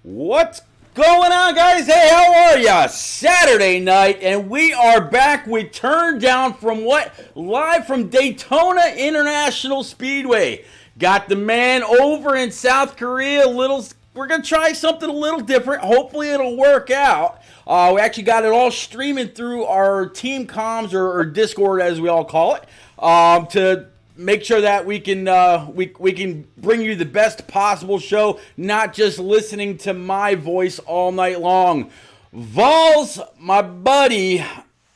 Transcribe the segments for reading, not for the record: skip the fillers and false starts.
What's going on, guys? Hey, how are ya? Saturday night, and we are back with Turn Down from live from Daytona International Speedway. Got the man over in South Korea. We're gonna try something a little different. Hopefully, it'll work out. We actually got it all streaming through our team comms or Discord, as we all call it, to make sure that we can bring you the best possible show, not just listening to my voice all night long. Vols, my buddy,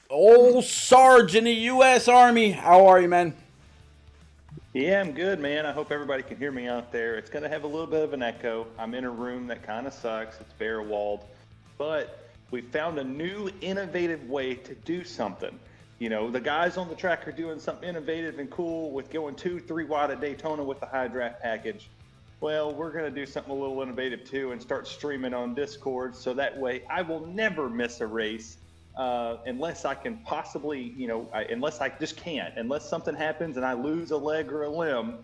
old Sarge in the U.S. Army, how are you, man? Yeah, I'm good, man. I hope everybody can hear me out there. It's going to have a little bit of an echo. I'm in a room that kind of sucks. It's bare walled, but we found a new innovative way to do something. You know, the guys on the track are doing something innovative and cool with going 2-3 wide at Daytona with the high draft package. Well, we're going to do something a little innovative too and start streaming on Discord, so that way I will never miss a race unless I can possibly, unless I just can't. Unless something happens and I lose a leg or a limb,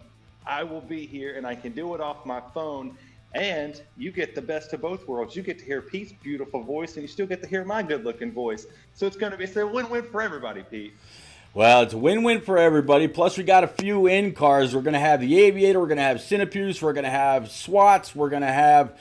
I will be here and I can do it off my phone. And you get the best of both worlds. You get to hear Pete's beautiful voice, and you still get to hear my good-looking voice. So it's a win-win for everybody, Pete. Well, it's a win-win for everybody. Plus, we got a few in-cars. We're going to have the Aviator. We're going to have Cinepuce. We're going to have SWATs. We're going to have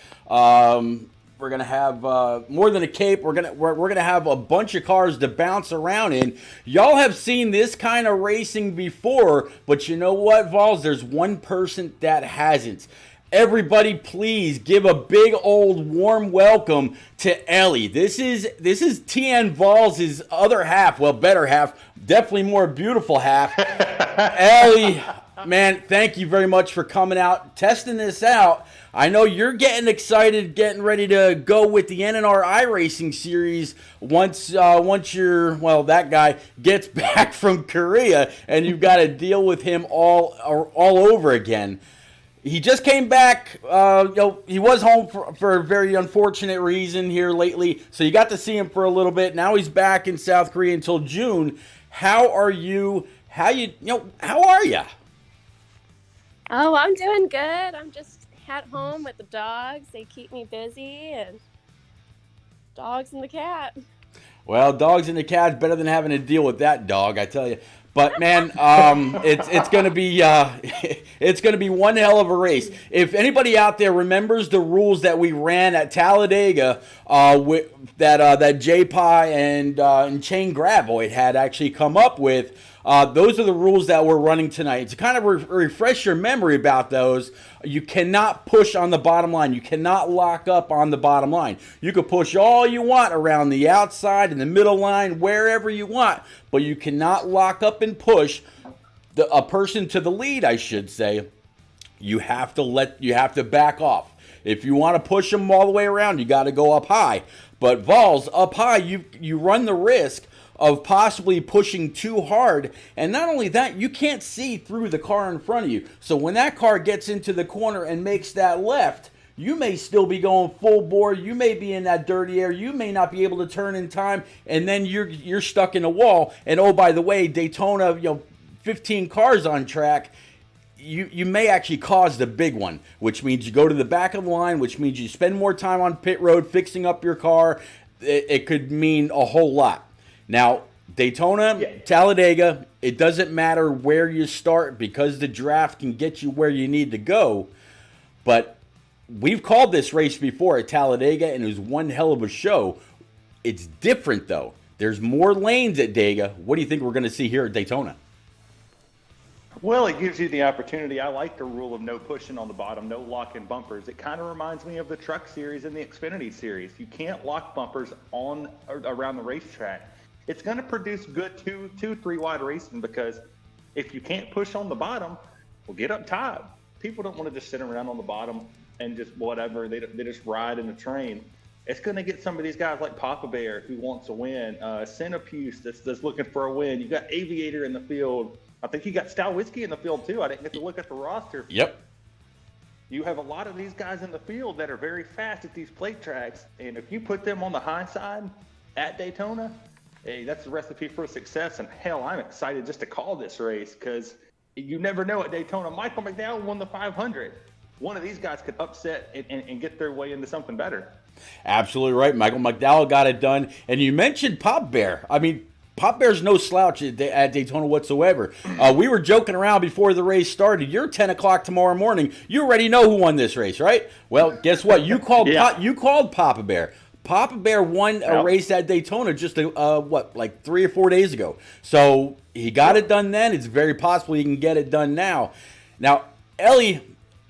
more than a cape. We're gonna have a bunch of cars to bounce around in. Y'all have seen this kind of racing before, but you know what, Vols? There's one person that hasn't. Everybody, please give a big old warm welcome to Ellie. This is TN Vols' other half, well, better half, definitely more beautiful half. Ellie, man, thank you very much for coming out, testing this out. I know you're getting excited, getting ready to go with the NNR iRacing series once that guy gets back from Korea and you've got to deal with him all over again. He just came back. He was home for a very unfortunate reason here lately, so you got to see him for a little bit. Now he's back in South Korea until June. How are you? How are you? Oh, I'm doing good. I'm just at home with the dogs. They keep me busy, and dogs and the cat. Well, dogs and the cat's better than having to deal with that dog, I tell you. But man, it's gonna be one hell of a race. If anybody out there remembers the rules that we ran at Talladega, that J-Pie and Chain Graboid had actually come up with, those are the rules that we're running tonight. To kind of refresh your memory about those, you cannot push on the bottom line. You cannot lock up on the bottom line. You can push all you want around the outside, in the middle line, wherever you want, but you cannot lock up and push a person to the lead, I should say. You have to back off. If you want to push them all the way around, you got to go up high. But Vols, up high, you run the risk of possibly pushing too hard, and not only that, you can't see through the car in front of you. So when that car gets into the corner and makes that left, you may still be going full bore. You may be in that dirty air. You may not be able to turn in time, and then you're stuck in a wall. And oh, by the way, Daytona, 15 cars on track. You may actually cause the big one, which means you go to the back of the line, which means you spend more time on pit road fixing up your car. It could mean a whole lot. Now, Daytona, Talladega, it doesn't matter where you start because the draft can get you where you need to go. But we've called this race before at Talladega, and it was one hell of a show. It's different, though. There's more lanes at Dega. What do you think we're going to see here at Daytona? Well, it gives you the opportunity. I like the rule of no pushing on the bottom, no locking bumpers. It kind of reminds me of the Truck Series and the Xfinity Series. You can't lock bumpers on or around the racetrack. It's going to produce good 2-3 wide racing, because if you can't push on the bottom, well, get up top. People don't want to just sit around on the bottom and just whatever. They just ride in the train. It's going to get some of these guys like Papa Bear, who wants a win, Cinepuce that's looking for a win. You got Aviator in the field. I think you got Stout Whiskey in the field too. I didn't get to look at the roster. Yep. You have a lot of these guys in the field that are very fast at these plate tracks, and if you put them on the high side at Daytona, hey, that's the recipe for success. And hell, I'm excited just to call this race, because you never know at Daytona. Michael McDowell won the 500. one of these guys could upset and get their way into something better. Absolutely right. Michael McDowell got it done. And you mentioned Pop Bear. I mean, Pop Bear's no slouch at Daytona whatsoever. We were joking around before the race started. You're 10 o'clock tomorrow morning. You already know who won this race, right? Well, guess what? You called you called Papa Bear. Papa Bear won a race at Daytona just like 3 or 4 days ago. So he got it done then. It's very possible he can get it done now. Now, Ellie,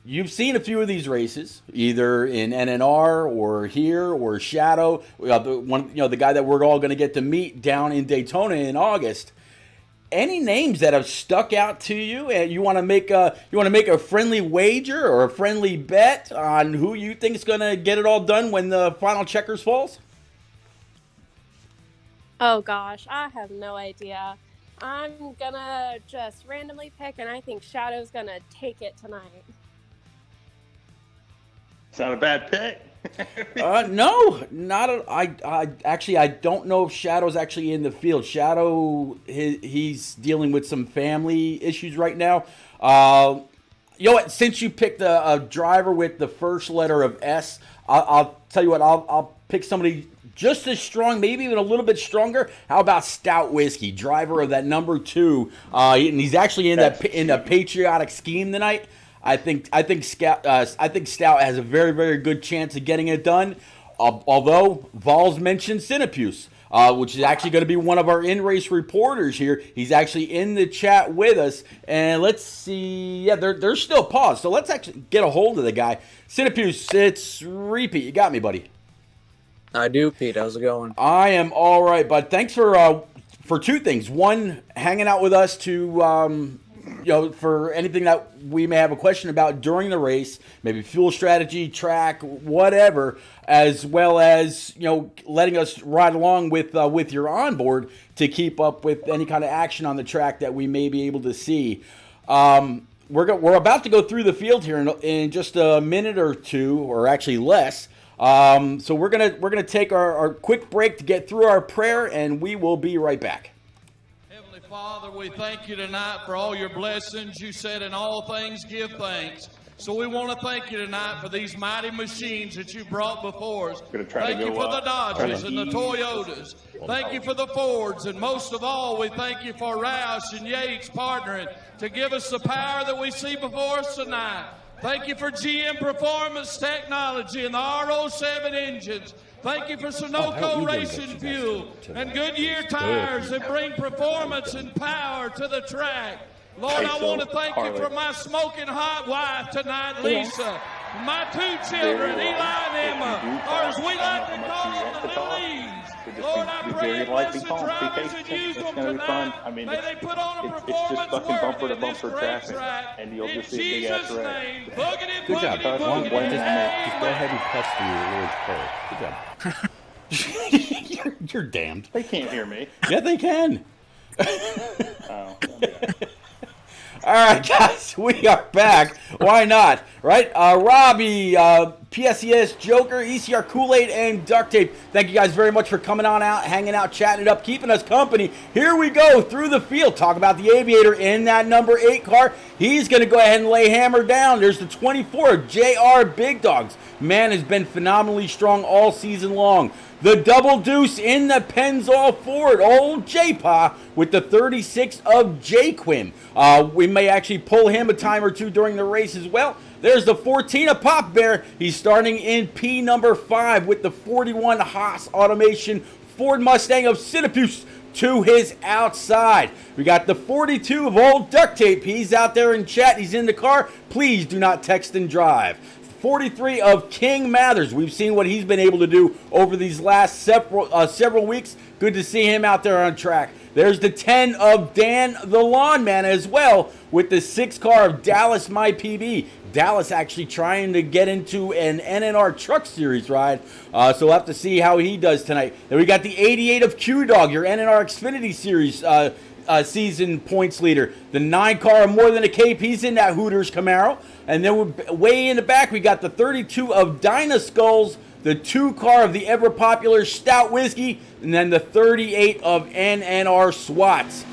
you've seen a few of these races, either in NNR or here or Shadow. The guy that we're all going to get to meet down in Daytona in August. Any names that have stuck out to you, and you want to make a friendly wager or a friendly bet on who you think is going to get it all done when the final checkers falls? Oh gosh, I have no idea. I'm gonna just randomly pick, and I think Shadow's gonna take it tonight. It's not a bad pick. No, not a, I don't know if Shadow's actually in the field. Shadow, he's dealing with some family issues right now. You know what? Since you picked a driver with the first letter of S, I'll tell you what. I'll pick somebody just as strong, maybe even a little bit stronger. How about Stout Whiskey, driver of that number 2? And he's actually in the patriotic scheme tonight. I think Stout has a very, very good chance of getting it done. Although Vols mentioned Cinepuse, which is actually going to be one of our in-race reporters here. He's actually in the chat with us. And let's see. Yeah, they're still paused. So let's actually get a hold of the guy. Cinepuse, it's Repeat. You got me, buddy. I do, Pete. How's it going? I am all right, bud. Thanks for 2 things. One, hanging out with us to for anything that we may have a question about during the race, maybe fuel strategy, track, whatever, as well as letting us ride along with your onboard to keep up with any kind of action on the track that we may be able to see. We're about to go through the field here in just a minute or two, or actually less. So we're gonna take our quick break to get through our prayer, and we will be right back. Father, we thank you tonight for all your blessings. You said in all things give thanks. So we want to thank you tonight for these mighty machines that you brought before us. Thank you for the Dodges and the Toyotas. Thank you for the Fords. And most of all, we thank you for Roush and Yates partnering to give us the power that we see before us tonight. Thank you for GM Performance Technology and the R07 engines. Thank you for Sunoco Racing Fuel and Goodyear tires that bring performance and power to the track. Lord, I want to thank you for my smoking hot wife tonight, Lisa. My 2 children, Eli and Emma, or as we like to call them, the Lilies. Lord, I pray you bless the drivers and use them tonight. May they put on a performance worthy of this racetrack. In Jesus' name, boogity, Good job. boogity, Just go boogity. ahead and press the Lord's Prayer. Good job. You're damned. They can't hear me. Yeah, they can. Oh, okay. All right, guys, we are back. Why not, right? Robbie, PSES, Joker, ECR Kool-Aid, and Duct Tape. Thank you guys very much for coming on out, hanging out, chatting it up, keeping us company. Here we go through the field. Talk about the Aviator in that number 8 car. He's going to go ahead and lay hammer down. There's the 24, JR Big Dogs. Man has been phenomenally strong all season long. The Double Deuce in the Pennzoil Ford, old J-Pa, with the 36 of J-Quim. We may actually pull him a time or two during the race as well. There's the 14 of Pop Bear. He's starting in P number 5 with the 41 Haas Automation Ford Mustang of Cinepuse to his outside. We got the 42 of Old Duct Tape. He's out there in chat. He's in the car. Please do not text and drive. 43 of King Mathers. We've seen what he's been able to do over these last several weeks. Good to see him out there on track. There's the 10 of Dan the Lawn Man as well with the 6 car of Dallas My PB. Dallas actually trying to get into an NNR Truck Series ride. So we'll have to see how he does tonight. Then we got the 88 of Q-Dog, your NNR Xfinity Series season points leader. The 9 car of More Than a Cape. He's in that Hooters Camaro. And then we're way in the back, we got the 32 of Dyna Skulls, the 2 car of the ever popular Stout Whiskey, and then the 38 of NNR Swats.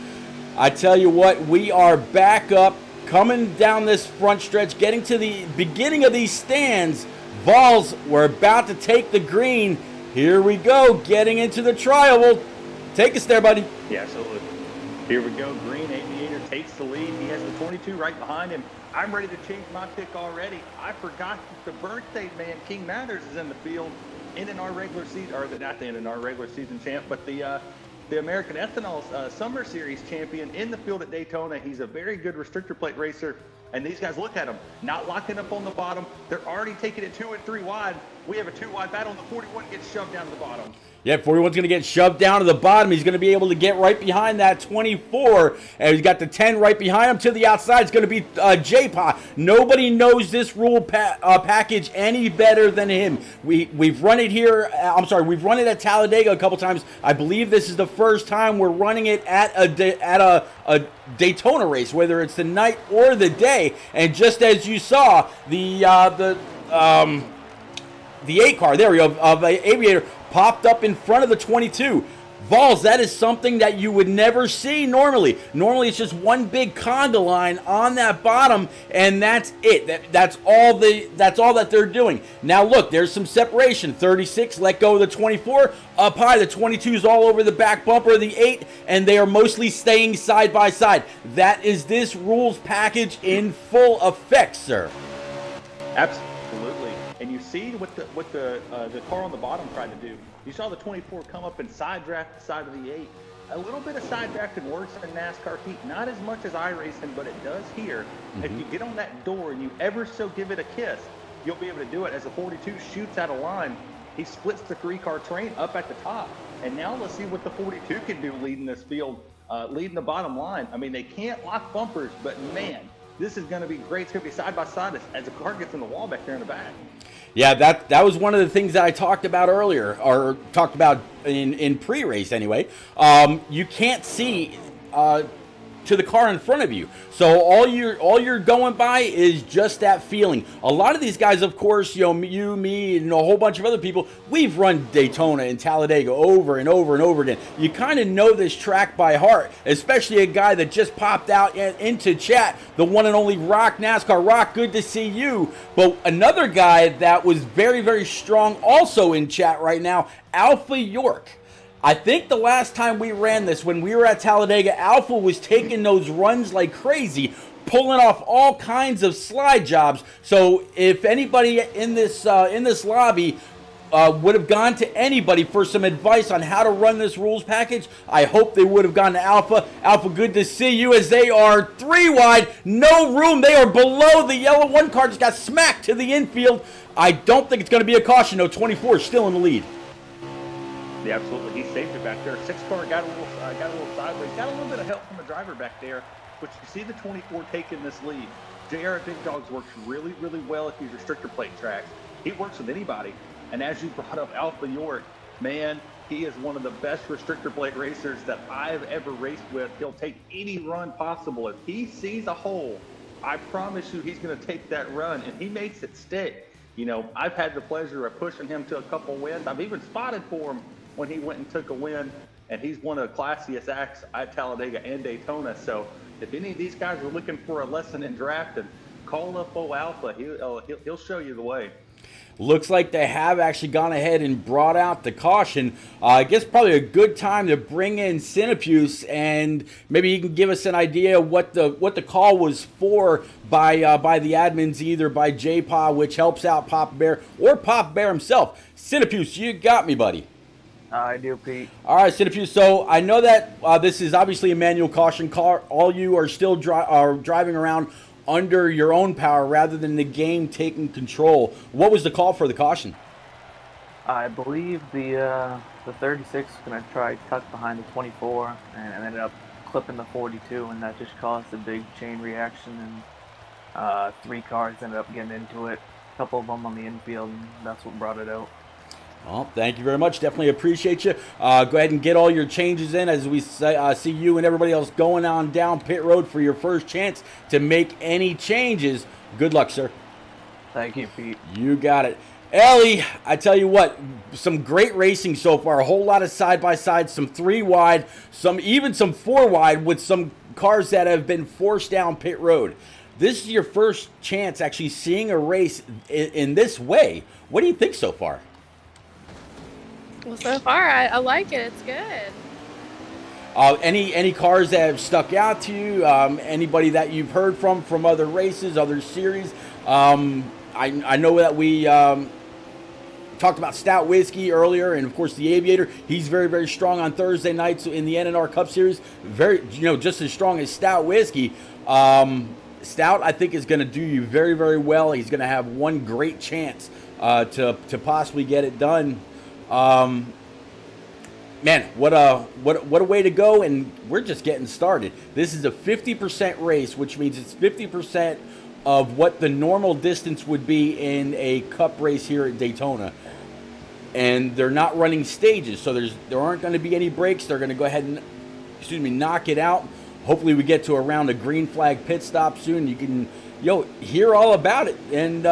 I tell you what, we are back up coming down this front stretch, getting to the beginning of these stands. Vols, we're about to take the green. Here we go, getting into the trial. Well, take us there, buddy. Yeah, absolutely. Here we go. Green Aviator takes the lead. He has the 22 right behind him. I'm ready to change my pick already. I forgot that the birthday man, King Mathers, is in the field. NNR regular season, or not the NNR regular season champ, but the American Ethanol Summer Series champion in the field at Daytona. He's a very good restrictor plate racer. And these guys, look at them, not locking up on the bottom. They're already taking it 2 and 3 wide. We have a 2 wide battle, and the 41 gets shoved down to the bottom. Yeah, 41's going to get shoved down to the bottom. He's going to be able to get right behind that 24. And he's got the 10 right behind him. To the outside, it's going to be J-Pa. Nobody knows this rule package any better than him. We've run it here. We've run it at Talladega a couple times. I believe this is the first time we're running it at a Daytona race, whether it's the night or the day. And just as you saw, the 8 car, there we go, of Aviator popped up in front of the 22. Vols, that is something that you would never see normally. Normally, it's just one big conga line on that bottom, and that's it. That's all that they're doing. Now, look, there's some separation. 36, let go of the 24. Up high, the 22 is all over the back bumper of the 8, and they are mostly staying side by side. That is this rules package in full effect, sir. Absolutely. And you see what the car on the bottom tried to do. You saw the 24 come up and side draft the side of the 8. A little bit of side drafting works in NASCAR heat, not as much as iRacing, but it does here. Mm-hmm. If you get on that door and you ever so give it a kiss, you'll be able to do it. As the 42 shoots out of line, he splits the 3-car train up at the top. And now let's see what the 42 can do leading this field, leading the bottom line. I mean, they can't lock bumpers, but man, this is going to be great. It's going to be side by side as the car gets in the wall back there in the back. Yeah, that was one of the things that I talked about earlier, or talked about in pre-race anyway. You can't see to the car in front of you, so all you're going by is just that feeling. A lot of these guys, of course, you, me, and a whole bunch of other people, we've run Daytona and Talladega over and over and over again. You kind of know this track by heart, especially a guy that just popped out into chat, the one and only Rock NASCAR. Rock, good to see you. But another guy that was very, very strong also in chat right now, Alpha York. I think the last time we ran this, when we were at Talladega, Alpha was taking those runs like crazy, pulling off all kinds of slide jobs. So if anybody in this lobby would have gone to anybody for some advice on how to run this rules package, I hope they would have gone to Alpha. Alpha, good to see you, as they are 3 wide, no room. They are below the yellow 1 car, just got smacked to the infield. I don't think it's going to be a caution, though. 24 is still in the lead. Yeah, absolutely. He saved it back there. 6-car got a little sideways. Got a little bit of help from the driver back there. But you see the 24 taking this lead. JR at Big Dogs works really, really well at these restrictor plate tracks. He works with anybody. And as you brought up Alpha York, man, he is one of the best restrictor plate racers that I've ever raced with. He'll take any run possible. If he sees a hole, I promise you he's going to take that run, and he makes it stick. You know, I've had the pleasure of pushing him to a couple wins. I've even spotted for him when he went and took a win, and he's one of the classiest acts at Talladega and Daytona. So if any of these guys are looking for a lesson in drafting, call up Alpha. He'll show you the way. Looks like they have actually gone ahead and brought out the caution. I guess probably a good time to bring in Cinepuse, and maybe he can give us an idea what the call was for by the admins, either by J-Pa, which helps out Pop Bear, or Pop Bear himself. Cinepuse, you got me, buddy. I do, Pete. All right, Cinepuse. So I know that this is obviously a manual caution car. All you are still driving around under your own power rather than the game taking control. What was the call for the caution? I believe the 36 was going to try tuck behind the 24 and ended up clipping the 42, and that just caused a big chain reaction, and 3 cars ended up getting into it. A couple of them on the infield, and that's what brought it out. Well, thank you very much. Definitely appreciate you. Go ahead and get all your changes in as we see you and everybody else going on down pit road for your first chance to make any changes. Good luck, sir. Thank you, Pete. You got it. Ellie, I tell you what, some great racing so far. A whole lot of side-by-side, some 3 wide, even some 4 wide with some cars that have been forced down pit road. this is your first chance actually seeing a race in this way. What do you think so far? Well, so far, I like it. It's good. Any cars that have stuck out to you? Anybody that you've heard from other races, other series? I know that we talked about Stout Whiskey earlier, and of course the Aviator. He's very, very strong on Thursday nights in the NNR Cup Series. Very, just as strong as Stout Whiskey. Stout, I think, is going to do you very, very well. He's going to have one great chance to possibly get it done. Man, what a way to go, and we're just getting started. This is a 50% race, which means it's 50% of what the normal distance would be in a Cup race here at Daytona. And they're not running stages, so there aren't going to be any breaks. They're going to go ahead and, knock it out. Hopefully we get to around a green flag pit stop soon. You can, hear all about it, and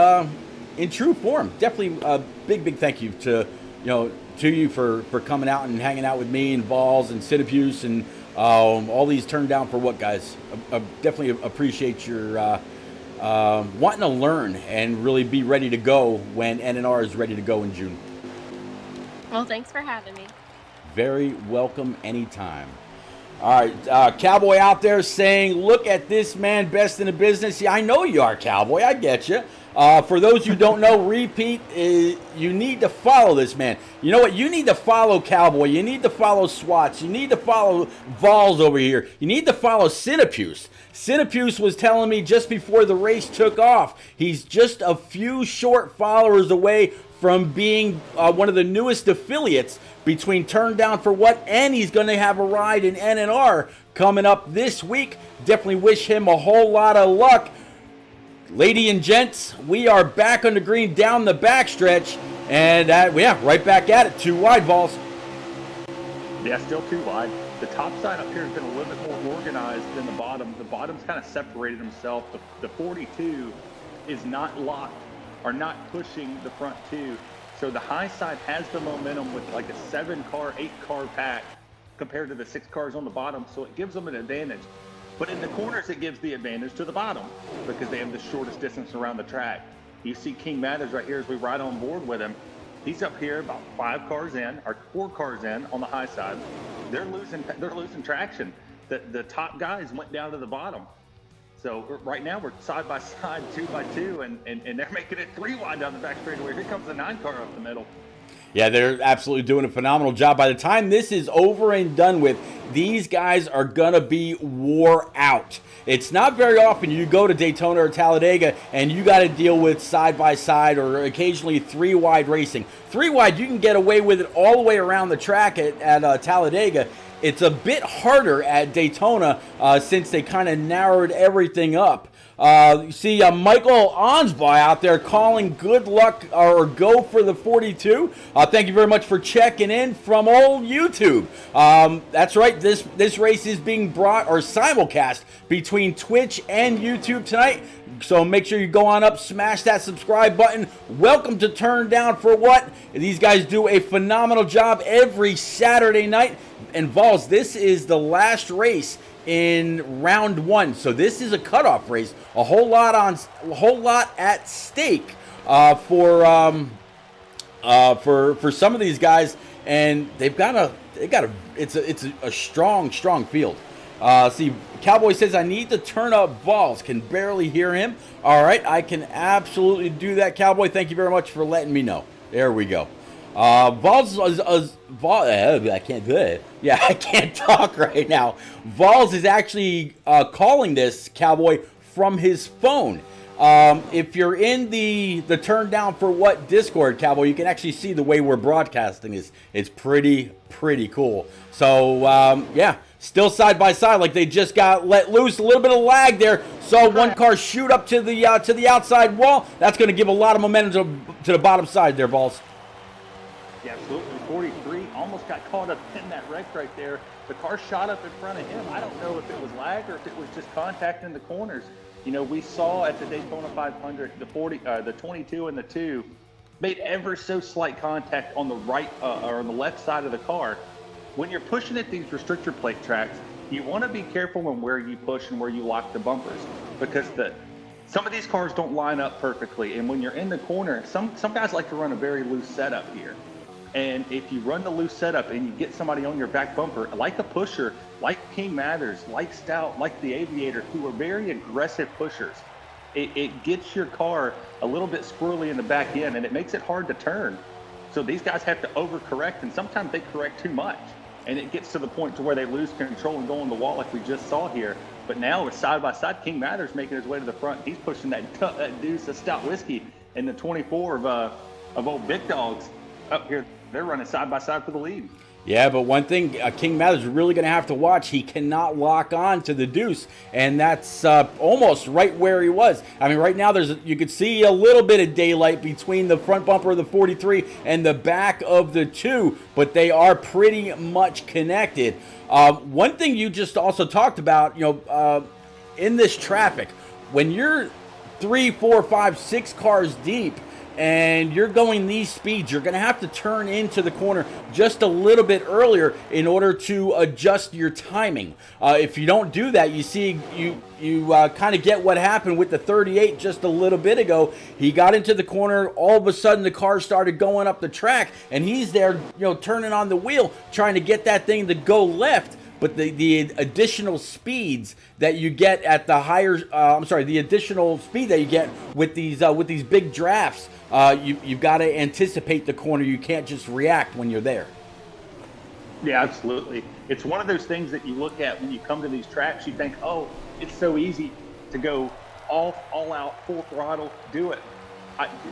in true form. Definitely a big thank you to you for coming out and hanging out with me and Vols and Syracuse and all these turned down for what, guys. I definitely appreciate your wanting to learn and really be ready to go when NNR is ready to go in June. Well, thanks for having me. Very welcome anytime. All right, Cowboy out there saying, look at this man, best in the business. Yeah, I know you are, Cowboy. I get you. For those who don't know, repeat, you need to follow this man. You know what? You need to follow Cowboy. You need to follow Swats. You need to follow Vols over here. You need to follow Syracuse. Syracuse was telling me just before the race took off, he's just a few short followers away from being one of the newest affiliates between Turn Down for What, and he's going to have a ride in NNR coming up this week. Definitely wish him a whole lot of luck. Lady and gents, we are back on the green down the backstretch, and right back at it. Too wide, Vols. Yeah, still too wide. The top side up here has been a little bit more organized than the bottom. The bottom's kind of separated himself. The 42 is not locked or not pushing the front two. So the high side has the momentum with like a 7-car, 8-car pack compared to the 6 cars on the bottom. So it gives them an advantage. But in the corners, it gives the advantage to the bottom because they have the shortest distance around the track. You see King Mathers right here as we ride on board with him. He's up here about 5 cars in, or 4 cars in on the high side. They're losing traction. The top guys went down to the bottom. So right now we're side by side, 2 by 2, and they're making it 3 wide down the back straightaway. Here comes the 9 car up the middle. Yeah, they're absolutely doing a phenomenal job. By the time this is over and done with, these guys are going to be wore out. It's not very often you go to Daytona or Talladega and you got to deal with side-by-side or occasionally 3-wide racing. 3-wide, you can get away with it all the way around the track at Talladega. It's a bit harder at Daytona since they kind of narrowed everything up. You see Michael Onsbaugh out there calling good luck or go for the 42. Thank you very much for checking in from old YouTube. That's right, this race is being brought or simulcast between Twitch and YouTube tonight. So make sure you go on up, smash that subscribe button. Welcome to Turn Down for What. These guys do a phenomenal job every Saturday night. And Vols, this is the last race in round 1, so this is a cutoff race. A whole lot at stake for some of these guys, and it's a strong field. See, Cowboy says I need to turn up Vols. Can barely hear him. All right, I can absolutely do that, Cowboy. Thank you very much for letting me know. There we go. Vols I can't do it. Yeah, I can't talk right now. Vols is actually calling this, Cowboy, from his phone. If you're in the Turn Down for What Discord, Cowboy, you can actually see the way we're broadcasting this. It's pretty cool. So yeah, still side by side, like they just got let loose. A little bit of lag there. Saw one car shoot up to the outside wall. That's going to give a lot of momentum to the bottom side there, Vols. Yeah, absolutely. 43 almost got caught up in that wreck right there. The car shot up in front of him. I don't know if it was lag or if it was just contact in the corners. You know, we saw at the Daytona 500, the 22 and the 2 made ever so slight contact on the right or on the left side of the car. When you're pushing at these restrictor plate tracks, you want to be careful on where you push and where you lock the bumpers, because some of these cars don't line up perfectly, and when you're in the corner, some guys like to run a very loose setup here. And if you run the loose setup and you get somebody on your back bumper, like a pusher, like King Mathers, like Stout, like the Aviator, who are very aggressive pushers, it gets your car a little bit squirrely in the back end, and it makes it hard to turn. So these guys have to overcorrect, and sometimes they correct too much. And it gets to the point to where they lose control and go on the wall like we just saw here. But now with side-by-side, King Mathers making his way to the front. He's pushing that deuce of Stout Whiskey and the 24 of old Big Dogs up here. They're running side-by-side for the lead. Yeah, but one thing King Mathers is really going to have to watch, he cannot lock on to the deuce, and that's almost right where he was. I mean, right now you could see a little bit of daylight between the front bumper of the 43 and the back of the 2, but they are pretty much connected. One thing you just also talked about, in this traffic, when you're 3, 4, 5, 6 cars deep, and you're going these speeds, you're going to have to turn into the corner just a little bit earlier in order to adjust your timing. If you don't do that, you see, you kind of get what happened with the 38 just a little bit ago. He got into the corner, all of a sudden the car started going up the track, and he's there, turning on the wheel, trying to get that thing to go left. But the additional speeds that you get at the the additional speed that you get with these big drafts, you've got to anticipate the corner. You can't just react when you're there. Yeah, absolutely. It's one of those things that you look at when you come to these tracks. You think, oh, it's so easy to go all out, full throttle, do it.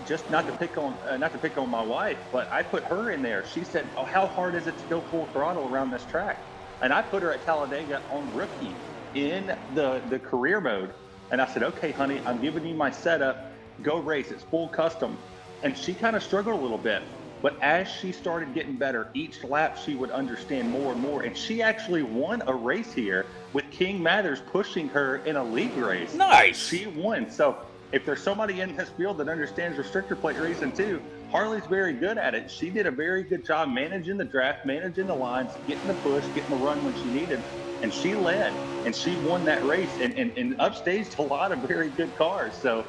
Just not to pick on my wife, but I put her in there. She said, oh, how hard is it to go full throttle around this track? And I put her at Talladega on rookie in the career mode. And I said, okay, honey, I'm giving you my setup. Go race. It's full custom. And she kind of struggled a little bit. But as she started getting better, each lap she would understand more and more. And she actually won a race here with King Mathers pushing her in a league race. Nice. She won. So if there's somebody in this field that understands restrictor plate racing too, Harley's very good at it. She did a very good job managing the draft, managing the lines, getting the push, getting the run when she needed, and she led, and she won that race and upstaged a lot of very good cars. So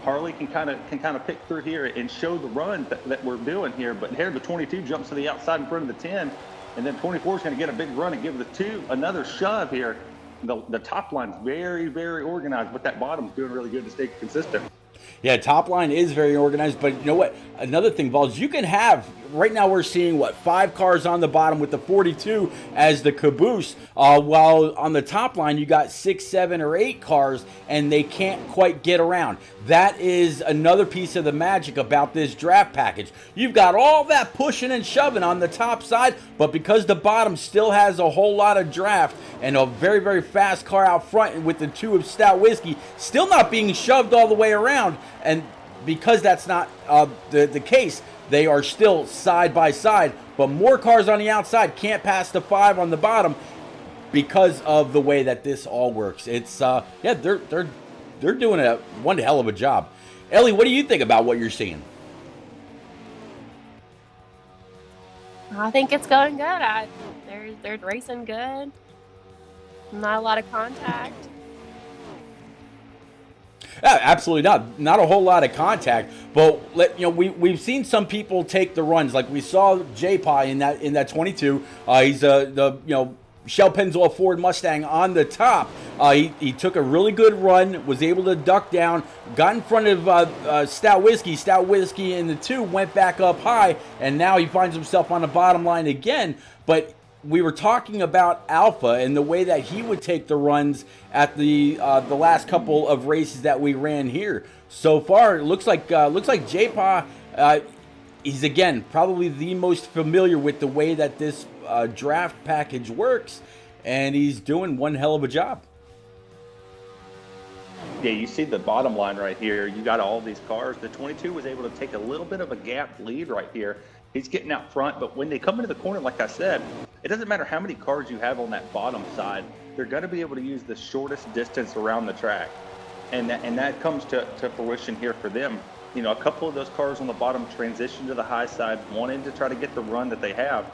Harley can kind of pick through here and show the run that we're doing here. But here the 22 jumps to the outside in front of the 10, and then 24 is going to get a big run and give the 2 another shove here. The top line's very, very organized, but that bottom's doing really good to stay consistent. Yeah, top line is very organized, but you know what? Another thing, Vols, you can have, right now we're seeing, 5 cars on the bottom with the 42 as the caboose, while on the top line you got 6, 7, or 8 cars, and they can't quite get around. That is another piece of the magic about this draft package. You've got all that pushing and shoving on the top side, but because the bottom still has a whole lot of draft and a very, very fast car out front, and with the 2 of Stout Whiskey still not being shoved all the way around, and because that's not the case, they are still side by side, but more cars on the outside can't pass the 5 on the bottom because of the way that this all works. It's they're doing one hell of a job. Ellie, what do you think about what you're seeing? I think it's going good. They're racing good. Not a lot of contact. Yeah, absolutely not a whole lot of contact, but we've seen some people take the runs, like we saw J-Pa in that 22. He's the Shell Pennzoil Ford Mustang on the top. He took a really good run, was able to duck down, got in front of Stout Whiskey. Stout Whiskey in the 2 went back up high, and now he finds himself on the bottom line again. But we were talking about Alpha and the way that he would take the runs at the last couple of races that we ran here. So far, it looks like J-Pa, he's again probably the most familiar with the way that this draft package works, and he's doing one hell of a job. Yeah, you see the bottom line right here. You got all these cars. The 22 was able to take a little bit of a gap lead right here. He's getting out front, but when they come into the corner, like I said, it doesn't matter how many cars you have on that bottom side. They're going to be able to use the shortest distance around the track, and that comes to fruition here for them. A couple of those cars on the bottom transitioned to the high side, wanting to try to get the run that they have.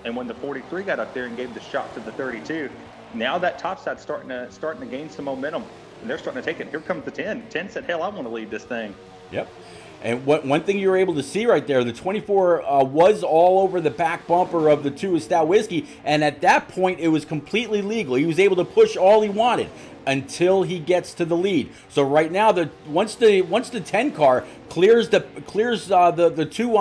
And when the 43 got up there and gave the shot to the 32, now that top side's starting to gain some momentum. and they're starting to take it. Here comes the 10. 10 said, hell, I want to lead this thing. Yep. And one thing you were able to see right there, the 24 was all over the back bumper of the 2 Stout Whiskey, and at that point it was completely legal. He was able to push all he wanted until he gets to the lead. So right now, once the 10 car clears the 22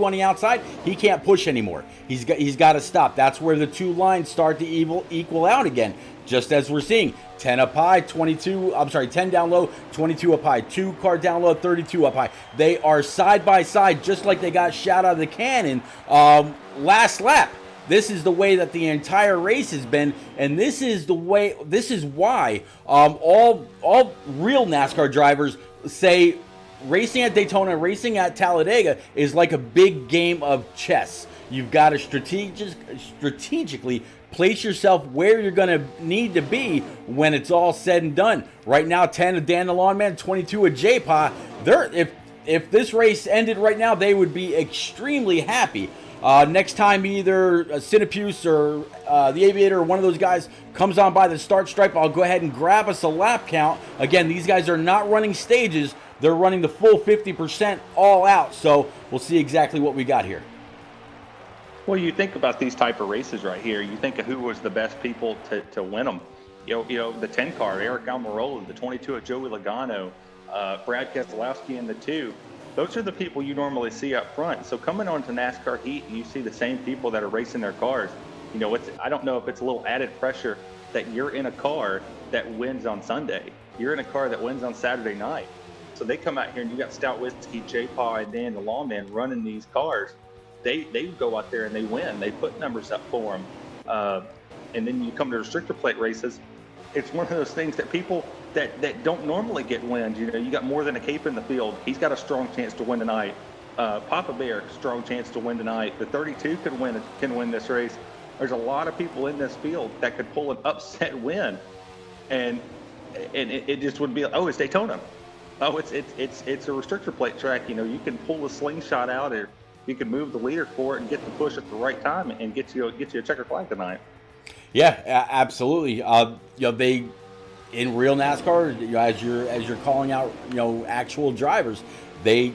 on the outside, he can't push anymore. He's got to stop. That's where the 2 lines start to equal out again. Just as we're seeing, 10 up high, 10 down low, 22 up high, 2 car down low, 32 up high. They are side by side, just like they got shot out of the cannon last lap. This is the way that the entire race has been, and this is why all real NASCAR drivers say racing at Daytona, racing at Talladega is like a big game of chess. You've got to strategically place yourself where you're going to need to be when it's all said and done. Right now, 10 of Dan the Lawn Man, 22 of J-Pa. If this race ended right now, they would be extremely happy. Next time either Cinepuse or the Aviator or one of those guys comes on by the start stripe, I'll go ahead and grab us a lap count. Again, these guys are not running stages. They're running the full 50% all out. So we'll see exactly what we got here. Well, you think about these type of races right here. You think of who was the best people to win them. You know, the 10 car, Eric Almirola, the 22 of Joey Logano, Brad Keselowski in the 2. Those are the people you normally see up front. So coming on to NASCAR Heat, and you see the same people that are racing their cars. You know, I don't know if it's a little added pressure that you're in a car that wins on Sunday. You're in a car that wins on Saturday night. So they come out here and you got Stout Whiskey, J-Pa, and Dan the Lawman running these cars. They go out there and they win. They put numbers up for them. And then you come to restrictor plate races. It's one of those things that people that don't normally get wins. You know, you got more than a cape in the field. He's got a strong chance to win tonight. Papa Bear, strong chance to win tonight. The 32 can win this race. There's a lot of people in this field that could pull an upset win, and it just would be, oh, it's Daytona. Oh, it's a restrictor plate track. You know, you can pull a slingshot out, or you can move the leader for it and get the push at the right time and get you a checker flag tonight. Yeah, absolutely. You know, they in real NASCAR, you know, as you're calling out, you know, actual drivers, they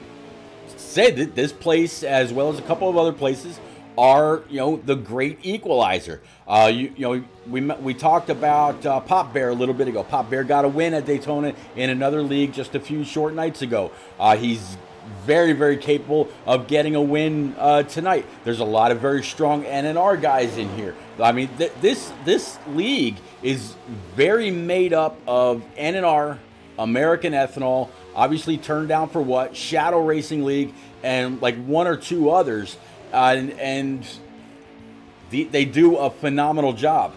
say that this place, as well as a couple of other places, are, you know, the great equalizer. You know, we talked about Pop Bear a little bit ago. Pop Bear got a win at Daytona in another league just a few short nights ago. He's very, very capable of getting a win tonight. There's a lot of very strong NNR guys in here. I mean, this league is very made up of NNR, American Ethanol, obviously Turned Down for What, Shadow Racing League, and like one or two others. They do a phenomenal job.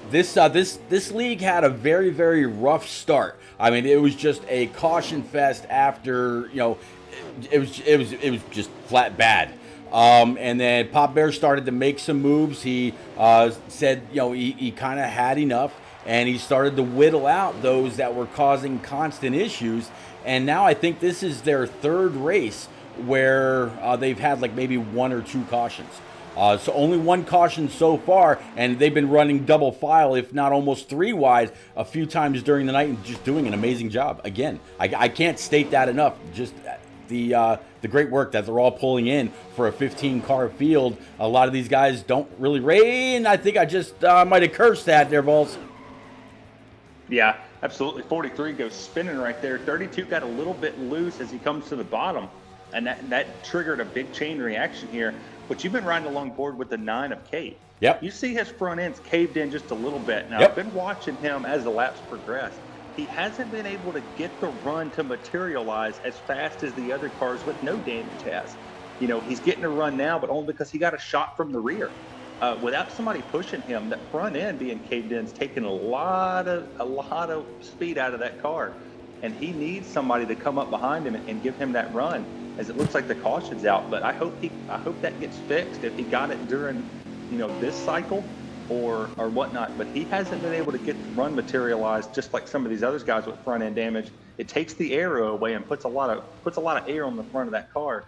This league had a very, very rough start. I mean, it was just a caution fest after, you know, it was just flat bad. And then Pop Bear started to make some moves. He said, you know, he kind of had enough, and he started to whittle out those that were causing constant issues. And now I think this is their third race where they've had like maybe one or two cautions. So only one caution so far, and they've been running double file, if not almost three wide, a few times during the night, and just doing an amazing job. Again, I can't state that enough. Just the great work that they're all pulling in for a 15-car field. A lot of these guys don't really rain. I think I just might have cursed that there, Vols. Yeah, absolutely. 43 goes spinning right there. 32 got a little bit loose as he comes to the bottom, and that triggered a big chain reaction here. But you've been riding along board with the 9 of Cape. Yep. You see his front end's caved in just a little bit. Now, Yep. I've been watching him as the laps progress. He hasn't been able to get the run to materialize as fast as the other cars with no damage has. You know, he's getting a run now, but only because he got a shot from the rear. Without somebody pushing him, that front end being caved in is taking a lot of speed out of that car. And he needs somebody to come up behind him and give him that run, as it looks like the caution's out. But I hope that gets fixed if he got it during, you know, this cycle or whatnot. But he hasn't been able to get the run materialized, just like some of these other guys with front end damage. It takes the aero away and puts a lot of air on the front of that car.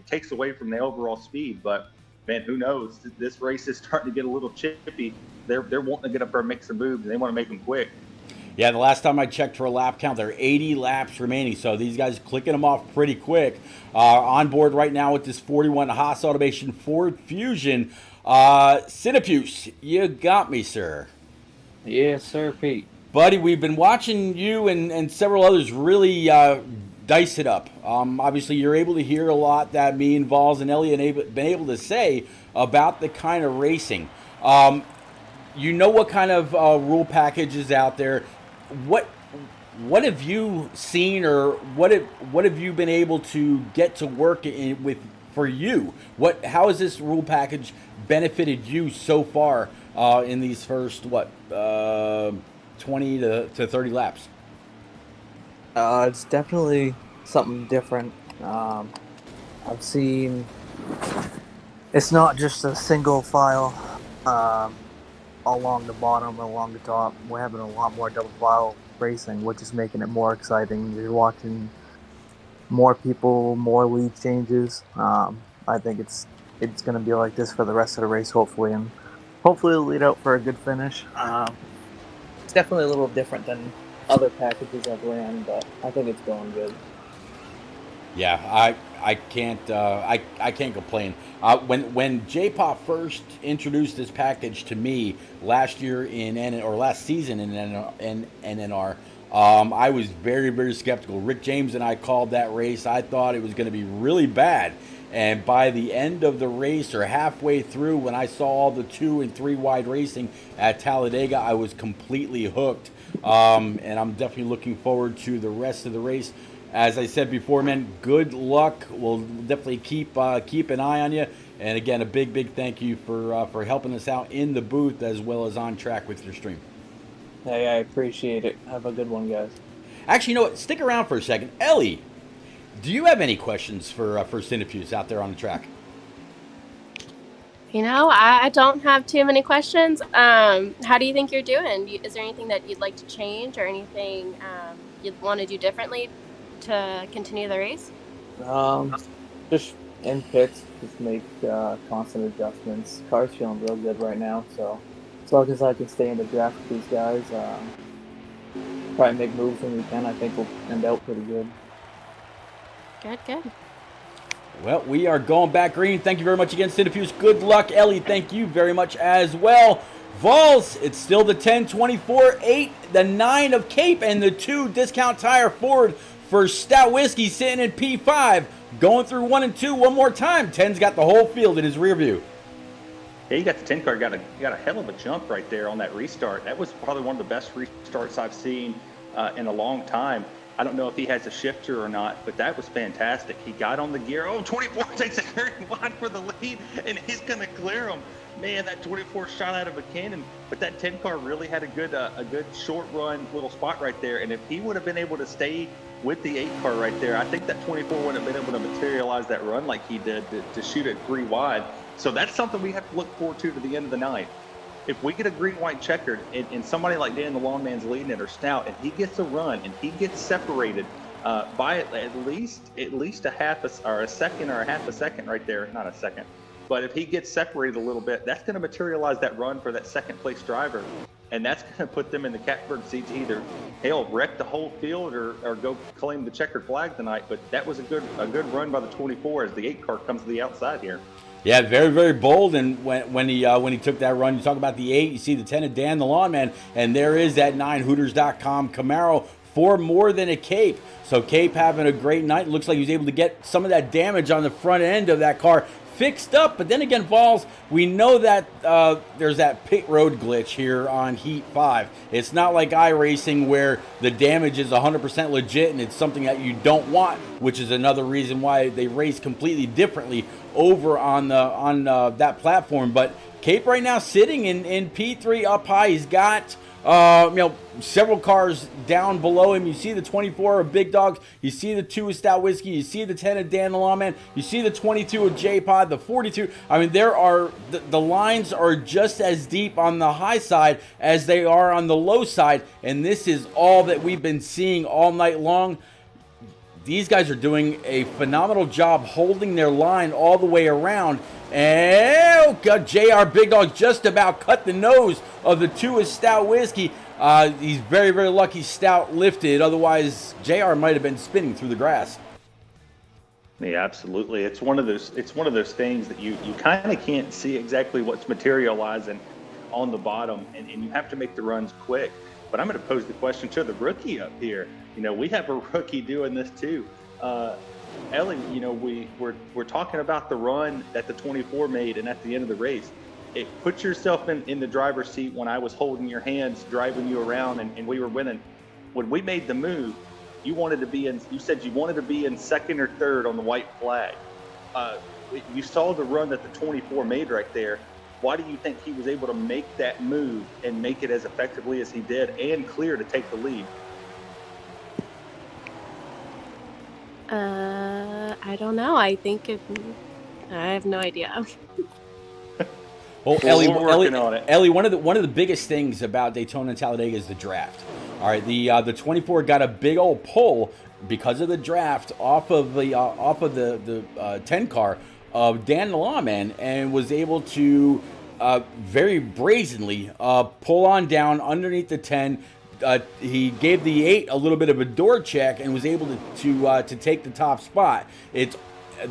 It takes away from the overall speed. But man, who knows? This race is starting to get a little chippy. They're wanting to get up there and make some moves, and they want to make them quick. Yeah, the last time I checked for a lap count, there are 80 laps remaining. So these guys are clicking them off pretty quick. On board right now with this 41 Haas Automation Ford Fusion. Cinepuse, you got me, sir. Yes, sir, Pete. Buddy, we've been watching you and several others really dice it up. Obviously, you're able to hear a lot that me and Vols and Ellie have been able to say about the kind of racing. You know what kind of rule package is out there. What have you seen, or what have you been able to get to work with for you? How has this rule package benefited you so far in these first 20 to 30 laps? It's definitely something different. I've seen it's not just a single file along the bottom and along the top. We're having a lot more double file racing, which is making it more exciting. You're watching more people, more lead changes. I think it's going to be like this for the rest of the race, hopefully, and hopefully it'll lead out for a good finish. It's definitely a little different than other packages I've ran, but I think it's going good. Yeah, I can't complain. When J-Pop first introduced this package to me last season in NNR, I was very, very skeptical. Rick James and I called that race. I thought it was going to be really bad. And by the end of the race, or halfway through, when I saw all the 2 and 3 wide racing at Talladega, I was completely hooked. And I'm definitely looking forward to the rest of the race. As I said before, man, good luck. We'll definitely keep an eye on you. And again, a big thank you for helping us out in the booth as well as on track with your stream. Hey, I appreciate it. Have a good one, guys. Actually, you know what? Stick around for a second. Ellie, do you have any questions for Cinepuse out there on the track? You know, I don't have too many questions. How do you think you're doing? Is there anything that you'd like to change, or anything you'd want to do differently to continue the race? Just in pits, just make constant adjustments. Car's feeling real good right now, so as long as I can stay in the draft with these guys, try and make moves when we can, I think we'll end out pretty good. Good. Well, we are going back green. Thank you very much again, Cinepuse. Good luck, Ellie. Thank you very much as well. Vols, it's still the 10, 24, 8, the 9 of Cape, and the 2 Discount Tire Ford for Stout Whiskey sitting in P5. Going through 1 and 2 one more time. 10's got the whole field in his rear view. Yeah, you got the 10 car, got a hell of a jump right there on that restart. That was probably one of the best restarts I've seen in a long time. I don't know if he has a shifter or not, but that was fantastic. He got on the gear. 24 takes a very wide for the lead, and he's going to clear him. Man, that 24 shot out of a cannon, but that 10 car really had a good short run little spot right there. And if he would have been able to stay with the 8 car right there, I think that 24 wouldn't have been able to materialize that run like he did to shoot it 3 wide. So that's something we have to look forward to the end of the night. If we get a green-white checkered and somebody like Dan the Lawn Man's leading it, or Stout, and he gets a run and he gets separated by at least a half a second or a half a second right there, not a second, but if he gets separated a little bit, that's going to materialize that run for that second place driver, and that's going to put them in the catbird seats, either wreck the whole field or go claim the checkered flag tonight. But that was a good run by the 24 as the 8 car comes to the outside here. Yeah, very, very bold. And when he took that run, you talk about the 8, you see the 10 of Dan the Lawn Man, and there is that 9 Hooters.com Camaro for more than a Cape. So Cape having a great night. Looks like he was able to get some of that damage on the front end of that car fixed up. But then again, Vols, we know that there's that pit road glitch here on Heat 5. It's not like iRacing where the damage is 100% legit and it's something that you don't want, which is another reason why they race completely differently over on that platform. But Cape right now sitting in P3 up high. He's got several cars down below him. You see the 24 of Big Dogs. You see the 2 of Stout Whiskey. You see the 10 of Dan the Lawman. You see the 22 of J-Pod, the 42. I mean, there are the lines are just as deep on the high side as they are on the low side, and this is all that we've been seeing all night long. these guys are doing a phenomenal job holding their line all the way around. And oh God, JR Big Dog just about cut the nose of the 2 Stout Whiskey. He's very, very lucky Stout lifted. Otherwise, JR might have been spinning through the grass. Yeah, absolutely. It's one of those things that you kind of can't see exactly what's materializing on the bottom, and you have to make the runs quick. But I'm going to pose the question to the rookie up here. You know, we have a rookie doing this too. Ellie, you know, we're talking about the run that the 24 made, and at the end of the race, put yourself in the driver's seat when I was holding your hands, driving you around, and we were winning. When we made the move, you said you wanted to be in second or third on the white flag. You saw the run that the 24 made right there. Why do you think he was able to make that move and make it as effectively as he did and clear to take the lead? I don't know. I have no idea. Well, we're working on it. Ellie, one of the biggest things about Daytona and Talladega is the draft. All right, the 24 got a big old pull because of the draft off of the 10 car of Dan the Lawman, and was able to very brazenly pull on down underneath the 10. He gave the 8 a little bit of a door check and was able to take the top spot. It's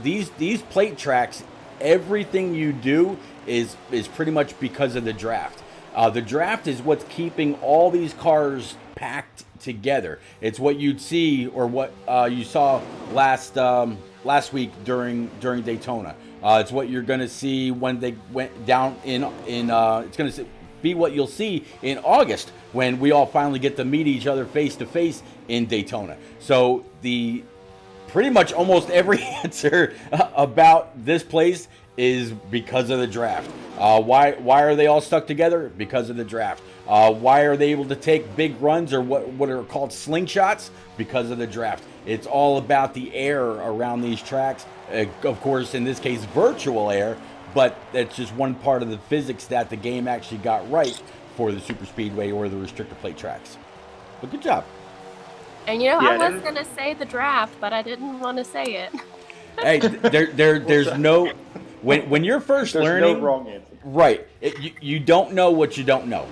these plate tracks. Everything you do is pretty much because of the draft. The draft is what's keeping all these cars packed together. It's what you'd see, or what you saw last week during Daytona. It's what you're going to see when they went down in it's going to be what you'll see in August when we all finally get to meet each other face to face in Daytona. So pretty much almost every answer about this place is because of the draft. Why are they all stuck together? Because of the draft. Why are they able to take big runs, or what are called slingshots? Because of the draft. It's all about the air around these tracks. Of course, in this case, virtual air, but that's just one part of the physics that the game actually got right for the super speedway or the restrictor plate tracks. But good job. And you know, I was going to say the draft, but I didn't want to say it. Hey, there's no... When you're first learning... There's no wrong answer. Right. You don't know what you don't know.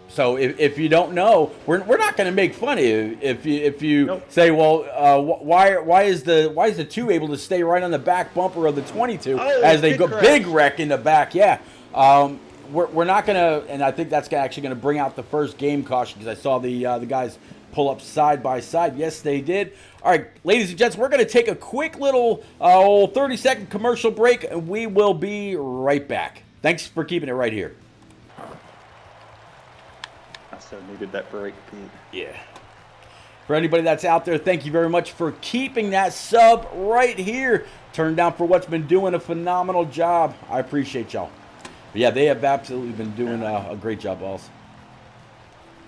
So if you don't know, we're not going to make fun of you if you nope. say, well, why is the 2 able to stay right on the back bumper of the 22 as they go big wreck in the back? Yeah, we're not going to, and I think that's actually going to bring out the first game caution, because I saw the guys pull up side by side. Yes, they did. All right, ladies and gents, we're going to take a quick little 30-second commercial break, and we will be right back. Thanks for keeping it right here. I so needed that break, Pete. Yeah. For anybody that's out there, thank you very much for keeping that sub right here. Turned down for what's been doing a phenomenal job. I appreciate y'all. But yeah, they have absolutely been doing a great job, balls.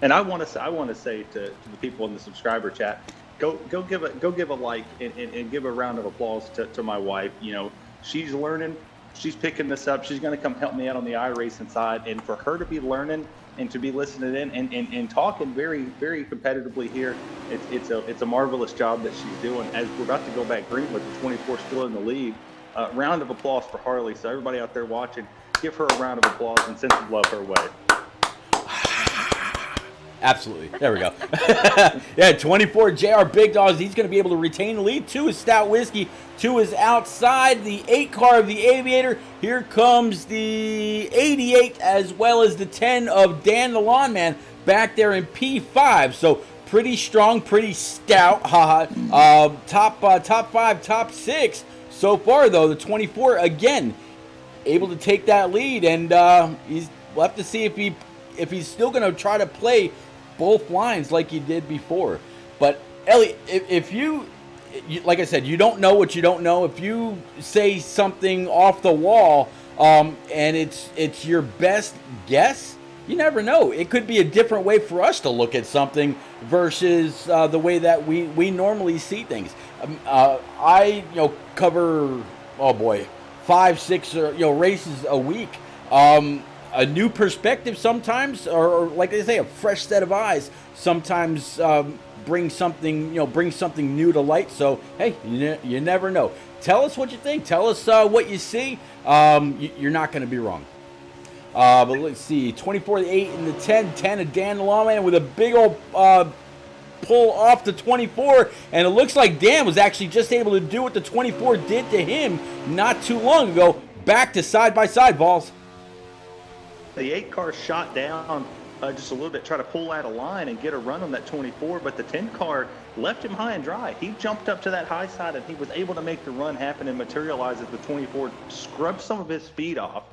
And I want to say to the people in the subscriber chat, go give a like and give a round of applause to my wife. You know, she's learning, she's picking this up. She's going to come help me out on the iRacing side, and for her to be learning and to be listening in and talking very, very competitively here, it's a marvelous job that she's doing. As we're about to go back green with the 24 still in the lead, round of applause for Harley. So everybody out there watching, give her a round of applause and send some love her way. Absolutely. There we go. Yeah, 24 JR Big Dogs. He's going to be able to retain the lead. 2 is Stout Whiskey. 2 is outside. The 8 car of the Aviator. Here comes the 88 as well as the 10 of Dan the Lawn Man back there in P5. So pretty strong, pretty stout. Top 5, top 6. So far, though, the 24, again, able to take that lead. And we'll have to see if he's still going to try to play both lines like he did before. But Ellie, if you like I said, you don't know what you don't know. If you say something off the wall, and it's your best guess, you never know. It could be a different way for us to look at something versus the way that we normally see things. I cover 5, 6 races a week. A new perspective sometimes, or like they say, a fresh set of eyes sometimes bring something new to light. So hey, you never know. Tell us what you think. Tell us what you see. You're not going to be wrong. But let's see, 24-8 in the 10 of Dan the Lawman with a big old pull off the 24, and it looks like Dan was actually just able to do what the 24 did to him not too long ago. Back to side-by-side, Vols. The 8 car shot down just a little bit, try to pull out a line and get a run on that 24, but the 10 car left him high and dry. He jumped up to that high side, and he was able to make the run happen and materialize as the 24 scrubbed some of his speed off.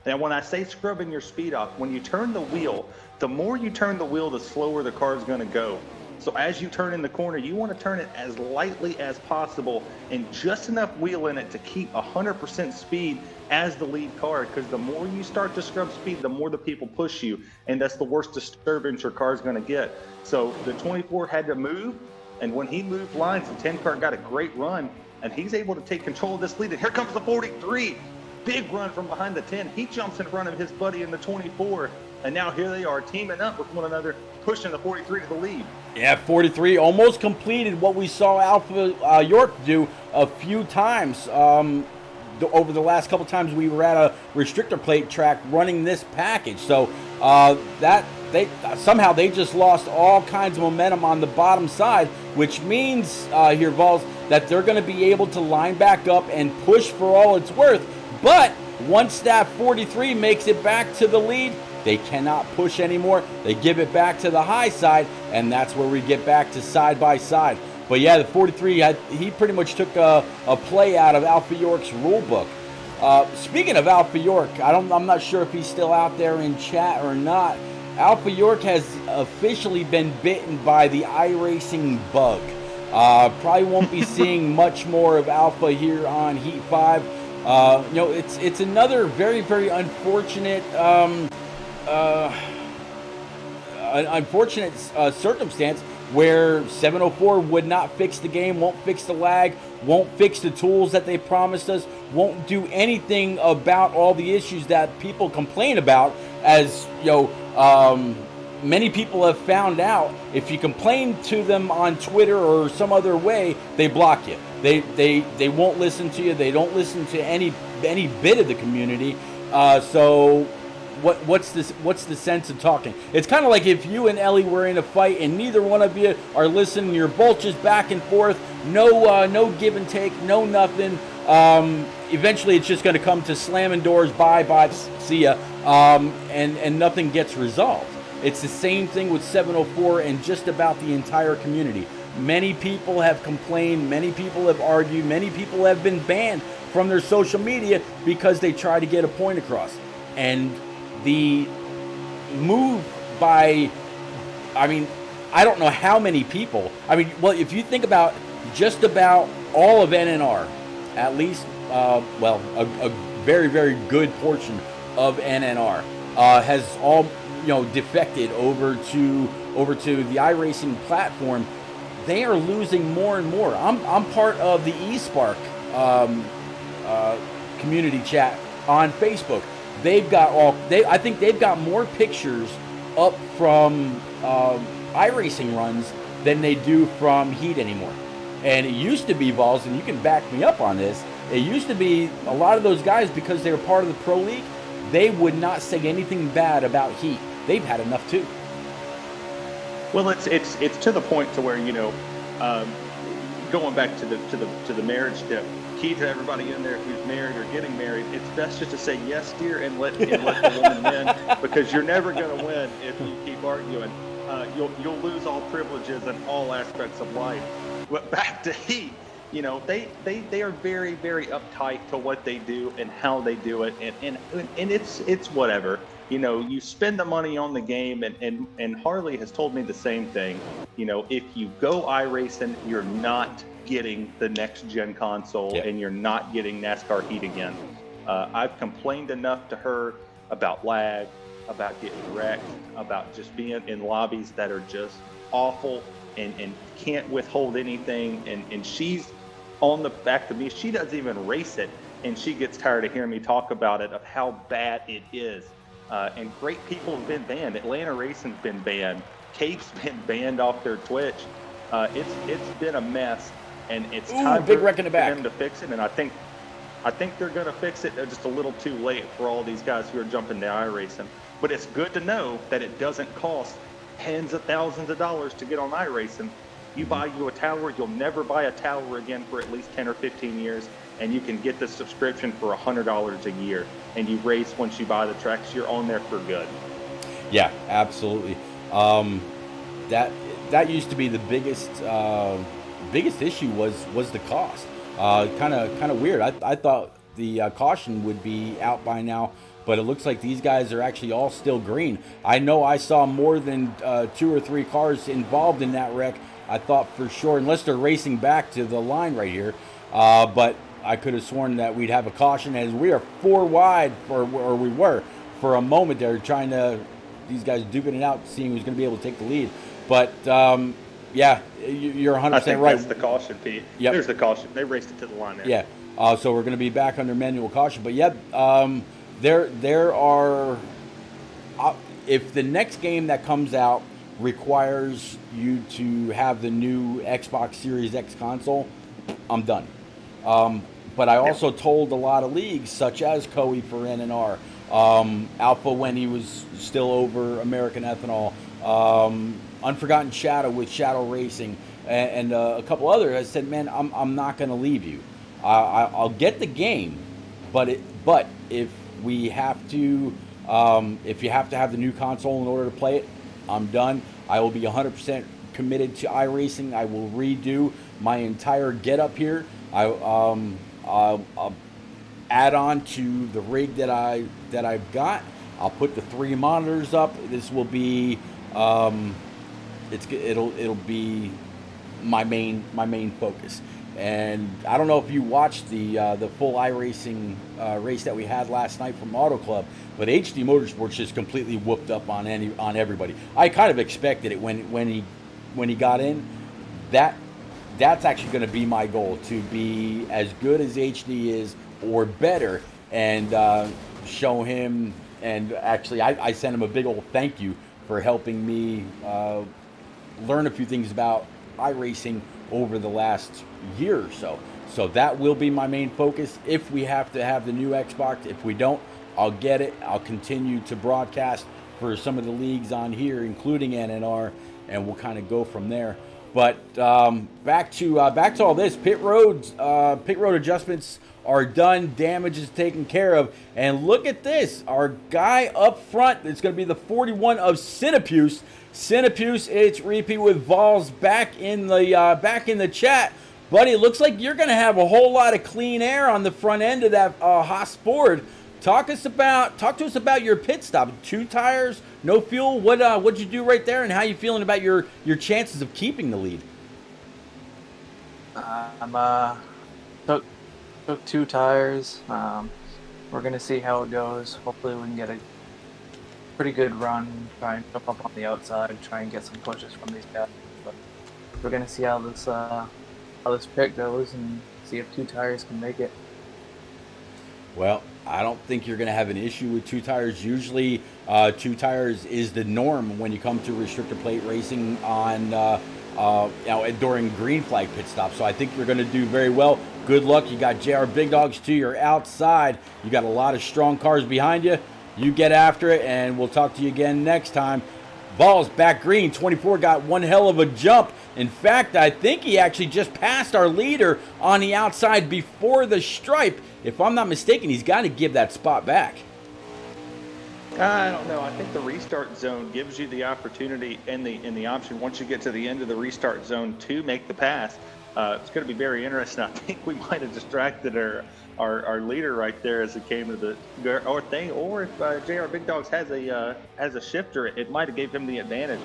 Now, when I say scrubbing your speed off, when you turn the wheel, the more you turn the wheel, the slower the car is going to go. So as you turn in the corner, you want to turn it as lightly as possible and just enough wheel in it to keep 100% speed as the lead car, because the more you start to scrub speed, the more the people push you, and that's the worst disturbance your car is going to get. So the 24 had to move, and when he moved lines, the 10 car got a great run, and he's able to take control of this lead. And here comes the 43. Big run from behind the 10. He jumps in front of his buddy in the 24, and now here they are teaming up with one another, pushing the 43 to the lead. Yeah, 43 almost completed what we saw Alpha York do a few times over the last couple times we were at a restrictor plate track running this package. So that they just lost all kinds of momentum on the bottom side, which means here, Vols, that they're going to be able to line back up and push for all it's worth. But once that 43 makes it back to the lead, they cannot push anymore. They give it back to the high side, and that's where we get back to side by side. But yeah, the 43, he pretty much took a play out of Alpha York's rule book. Speaking of Alpha York, I'm not sure if he's still out there in chat or not. Alpha York has officially been bitten by the iRacing bug. Probably won't be seeing much more of Alpha here on Heat 5. It's another very, very unfortunate circumstance where 704 would not fix the game, won't fix the lag, won't fix the tools that they promised us, won't do anything about all the issues that people complain about. As many people have found out, if you complain to them on Twitter or some other way, they block you. They won't listen to you. They don't listen to any bit of the community. So what's the sense of talking? It's kind of like if you and Ellie were in a fight and neither one of you are listening. You're both just back and forth. No give and take. No nothing. Eventually, it's just going to come to slamming doors. Bye. See ya. And nothing gets resolved. It's the same thing with 704 and just about the entire community. Many people have complained, many people have argued, many people have been banned from their social media because they try to get a point across. And the move by, I don't know how many people. If you think about just about all of NNR, at least, a very, very good portion of NNR has all, defected over to the iRacing platform. They are losing more and more. I'm part of the eSpark community chat on Facebook. I think they've got more pictures up from iRacing runs than they do from Heat anymore. And it used to be, Vols, and you can back me up on this, it used to be a lot of those guys, because they were part of the Pro League, they would not say anything bad about Heat. They've had enough too. Well, it's to the point to where, going back to the marriage tip, key to everybody in there who's married or getting married, it's best just to say yes, dear, and let the woman win, because you're never going to win if you keep arguing. You'll lose all privileges in all aspects of life. But back to Heat, they are very, very uptight to what they do and how they do it, and it's whatever. You spend the money on the game, and Harley has told me the same thing. If you go iRacing, you're not getting the next gen console, and you're not getting NASCAR Heat again. I've complained enough to her about lag, about getting wrecked, about just being in lobbies that are just awful and can't withhold anything. And she's on the back of me. She doesn't even race it, and she gets tired of hearing me talk about it, of how bad it is. And great people have been banned. Atlanta Racing's been banned. Cape's been banned off their Twitch. It's been a mess, and it's Ooh, time big for, wreck in the for back. them to fix it. And I think they're going to fix it. They're just a little too late for all these guys who are jumping to iRacing. But it's good to know that it doesn't cost tens of thousands of dollars to get on iRacing. You buy you a tower, you'll never buy a tower again for at least 10 or 15 years, and you can get the subscription for $100 a year. And you race once you buy the tracks, you're on there for good. Yeah, absolutely. That used to be the biggest issue was the cost. Kind of weird. I thought the caution would be out by now, but it looks like these guys are actually all still green. I know I saw more than 2 or 3 cars involved in that wreck. I thought for sure, unless they're racing back to the line right here, but I could have sworn that we'd have a caution, as we are 4 wide, or we were for a moment. They're trying to, these guys duking it out, seeing who's going to be able to take the lead. But yeah, you're 100% I think right. that's the caution, Pete. Yep. There's the caution. They raced it to the line there. Yeah. So we're going to be back under manual caution. But yeah, there are. If the next game that comes out requires you to have the new Xbox Series X console, I'm done. But I also told a lot of leagues, such as Coe for NNR, Alpha when he was still over American Ethanol, Unforgotten Shadow with Shadow Racing, and a couple others. I said, man, I'm not going to leave you. I'll get the game, but if we have to, if you have to have the new console in order to play it, I'm done. I will be 100% committed to iRacing. I will redo my entire getup here. I'll add on to the rig that I've got. I'll put the 3 monitors up. This will be it'll be my main focus. And I don't know if you watched the full iRacing race that we had last night from Auto Club, but HD Motorsports just completely whooped up on everybody. I kind of expected it when he got in. That's actually going to be my goal, to be as good as HD is or better, and show him. And actually, I sent him a big old thank you for helping me learn a few things about iRacing over the last year or so. So that will be my main focus if we have to have the new Xbox. If we don't, I'll get it. I'll continue to broadcast for some of the leagues on here, including NNR, and we'll kind of go from there. But back to all this. Pit road adjustments are done. Damage is taken care of. And look at this. Our guy up front, it's going to be the 41 of Cinepuse. Cinepuse, it's repeat with Vols back in the chat. Buddy, it looks like you're going to have a whole lot of clean air on the front end of that Haas Ford. Talk to us about your pit stop. 2 tires, no fuel. What'd you do right there, and how you feeling about your chances of keeping the lead? Took 2 tires. We're gonna see how it goes. Hopefully, we can get a pretty good run. Try and jump up on the outside. Try and get some pushes from these guys. But we're gonna see how this pit goes, and see if 2 tires can make it. Well, I don't think you're going to have an issue with 2 tires. Usually, 2 tires is the norm when you come to restrictor plate racing on during green flag pit stops. So I think you're going to do very well. Good luck. You got JR Big Dogs to your outside. You got a lot of strong cars behind you. You get after it, and we'll talk to you again next time. Balls back green. 24 got one hell of a jump. In fact, I think he actually just passed our leader on the outside before the stripe. If I'm not mistaken, he's got to give that spot back. I don't know. I think the restart zone gives you the opportunity and the option once you get to the end of the restart zone to make the pass. It's going to be very interesting. I think we might have distracted our leader right there as it came to the or if JR Big Dogs has a shifter, it might have gave him the advantage.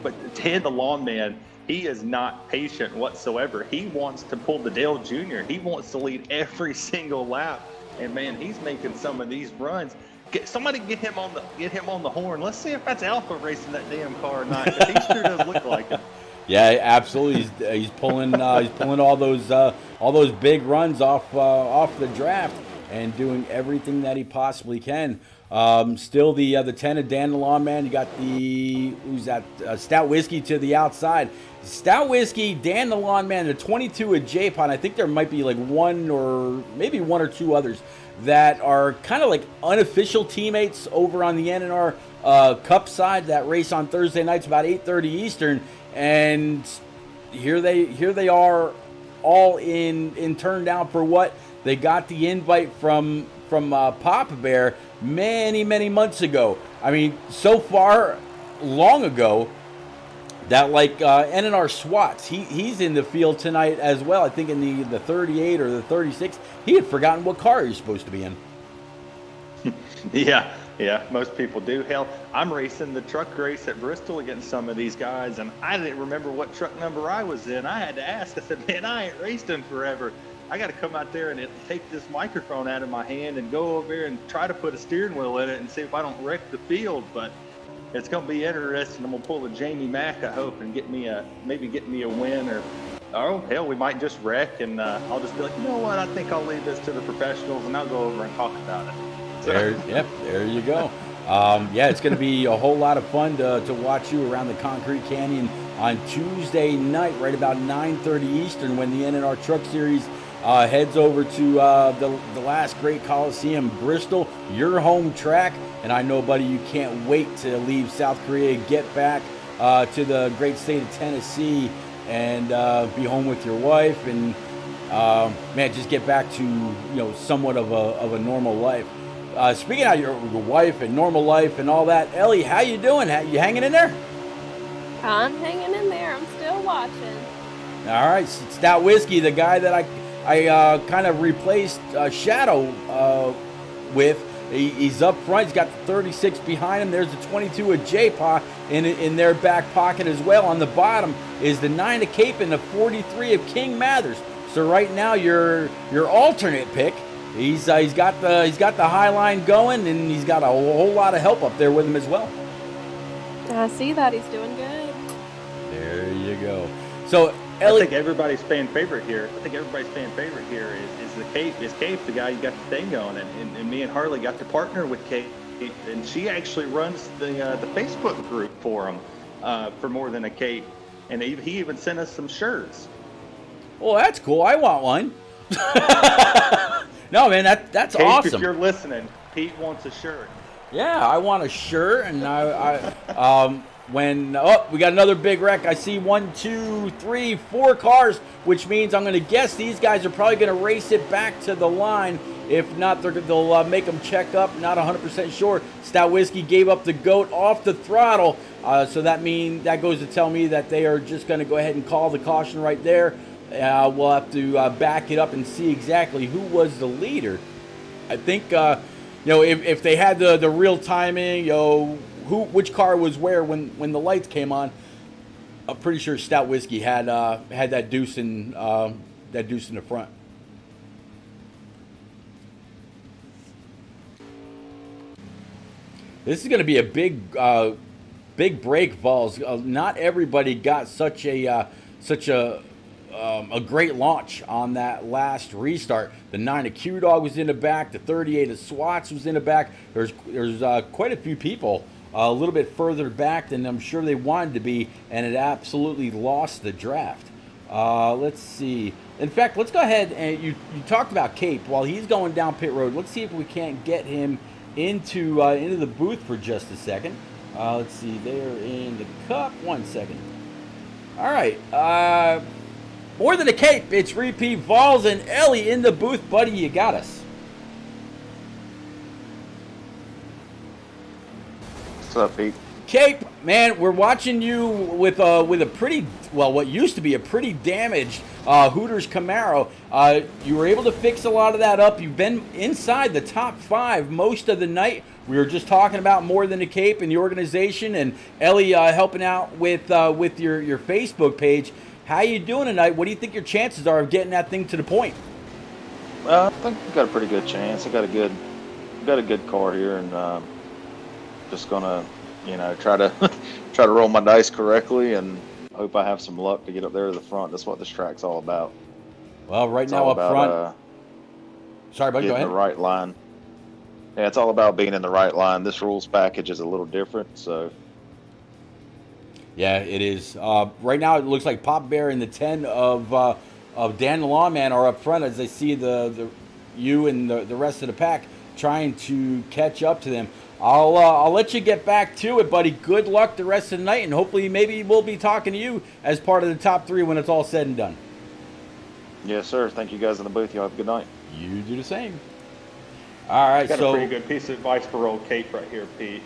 But Ted the Lawn Man, he is not patient whatsoever. He wants to pull the Dale Jr. He wants to lead every single lap, and man, he's making some of these runs. Somebody get him on the horn. Let's see if that's Alpha racing that damn car or not. 'Cause he sure does look like it. Yeah, absolutely. He's pulling all those big runs off the draft. and doing everything that he possibly can. Still the 10 of Dan the Lawn Man. You got Stout Whiskey to the outside. Stout Whiskey, Dan the Lawn Man, the 22 of J-Pon. I think there might be like one or two others that are kind of like unofficial teammates over on the NNR Cup side. That race on Thursday nights about 8:30 Eastern, and here they are, all in turn down for what they got the invite from Papa Bear many months ago. I mean, so far, long ago, that like NNR Swats, he's in the field tonight as well. I think in the 38 or the 36, he had forgotten what car he was supposed to be in. Yeah, most people do. Hell, I'm racing the truck race at Bristol against some of these guys, and I didn't remember what truck number I was in. I had to ask. I said, man, I ain't raced in forever. I got to come out there and take this microphone out of my hand and go over there and try to put a steering wheel in it and see if I don't wreck the field. But it's going to be interesting. I'm going to pull a Jamie Mack, I hope, and maybe get me a win, or hell, we might just wreck, and I'll just be like, you know what, I think I'll leave this to the professionals, and I'll go over and talk about it. So. There you go. It's going to be a whole lot of fun to watch you around the Concrete Canyon on Tuesday night, right about 9:30 Eastern, when the NNR Truck Series heads over to the last great Coliseum, Bristol, your home track. And I know, buddy, you can't wait to leave South Korea, get back to the great state of Tennessee, and be home with your wife, and just get back to somewhat of a normal life. Speaking of your wife and normal life and all that, Ellie, how you doing? You hanging in there? I'm hanging in there. I'm still watching. All right, Stout Whiskey, the guy that I kind of replaced Shadow with. He's up front. He's got the 36 behind him. There's the 22 of J-Paw in their back pocket as well. On the bottom is the 9 of Cape and the 43 of King Mathers. So right now your alternate pick. He's got the high line going, and he's got a whole lot of help up there with him as well. I see that. He's doing good. There you go. So Ellie, I think everybody's fan favorite here. Is Kate, the guy you got the thing going, and me and Harley got to partner with Kate, and she actually runs the Facebook group for him for More Than a Cape, and he even sent us some shirts. Well, that's cool. I want one. No, man, that's Kate, awesome. If you're listening, Pete wants a shirt. Yeah, I want a shirt, and we got another big wreck. I see 1, 2, 3, 4 cars, which means I'm going to guess these guys are probably going to race it back to the line. If not, they'll make them check up. Not 100% sure. Stout Whiskey gave up the goat off the throttle, so that goes to tell me that they are just going to go ahead and call the caution right there. We'll have to back it up and see exactly who was the leader. I think if they had the real timing, which car was where when the lights came on, I'm pretty sure Stout Whiskey had that deuce in the front. This is going to be a big break, Vols. Not everybody got such a great launch on that last restart. The 9 of Q-Dog was in the back. The 38 of Swats was in the back. There's quite a few people a little bit further back than I'm sure they wanted to be, and it absolutely lost the draft. Let's see. In fact, let's go ahead and you talked about Cape. While he's going down pit road, let's see if we can't get him into the booth for just a second. Let's see. They're in the cup. 1 second. All right. More Than a Cape, it's repeat Vols and Ellie in the booth. Buddy, you got us. What's up, Pete? Cape, man, we're watching you with a pretty, what used to be a pretty damaged Hooters Camaro. You were able to fix a lot of that up. You've been inside the top 5 most of the night. We were just talking about More Than a Cape and the organization, and Ellie helping out with your Facebook page. How you doing tonight? What do you think your chances are of getting that thing to the point? I think I've got a pretty good chance. I got a good car here, and just gonna, try to roll my dice correctly, and hope I have some luck to get up there to the front. That's what this track's all about. Well, right It's now all up about, front, Sorry, bud. get Go in ahead. the right line. Yeah, it's all about being in the right line. This rules package is a little different, so Yeah, it is. Right now, it looks like Pop Bear and the 10 of Dan the Lawman are up front as I see you and the rest of the pack trying to catch up to them. I'll let you get back to it, buddy. Good luck the rest of the night, and hopefully maybe we'll be talking to you as part of the top 3 when it's all said and done. yes, sir. Thank you guys in the booth. Y'all have a good night. You do the same. All right, Got a so pretty good piece of advice for old Kate right here, Pete.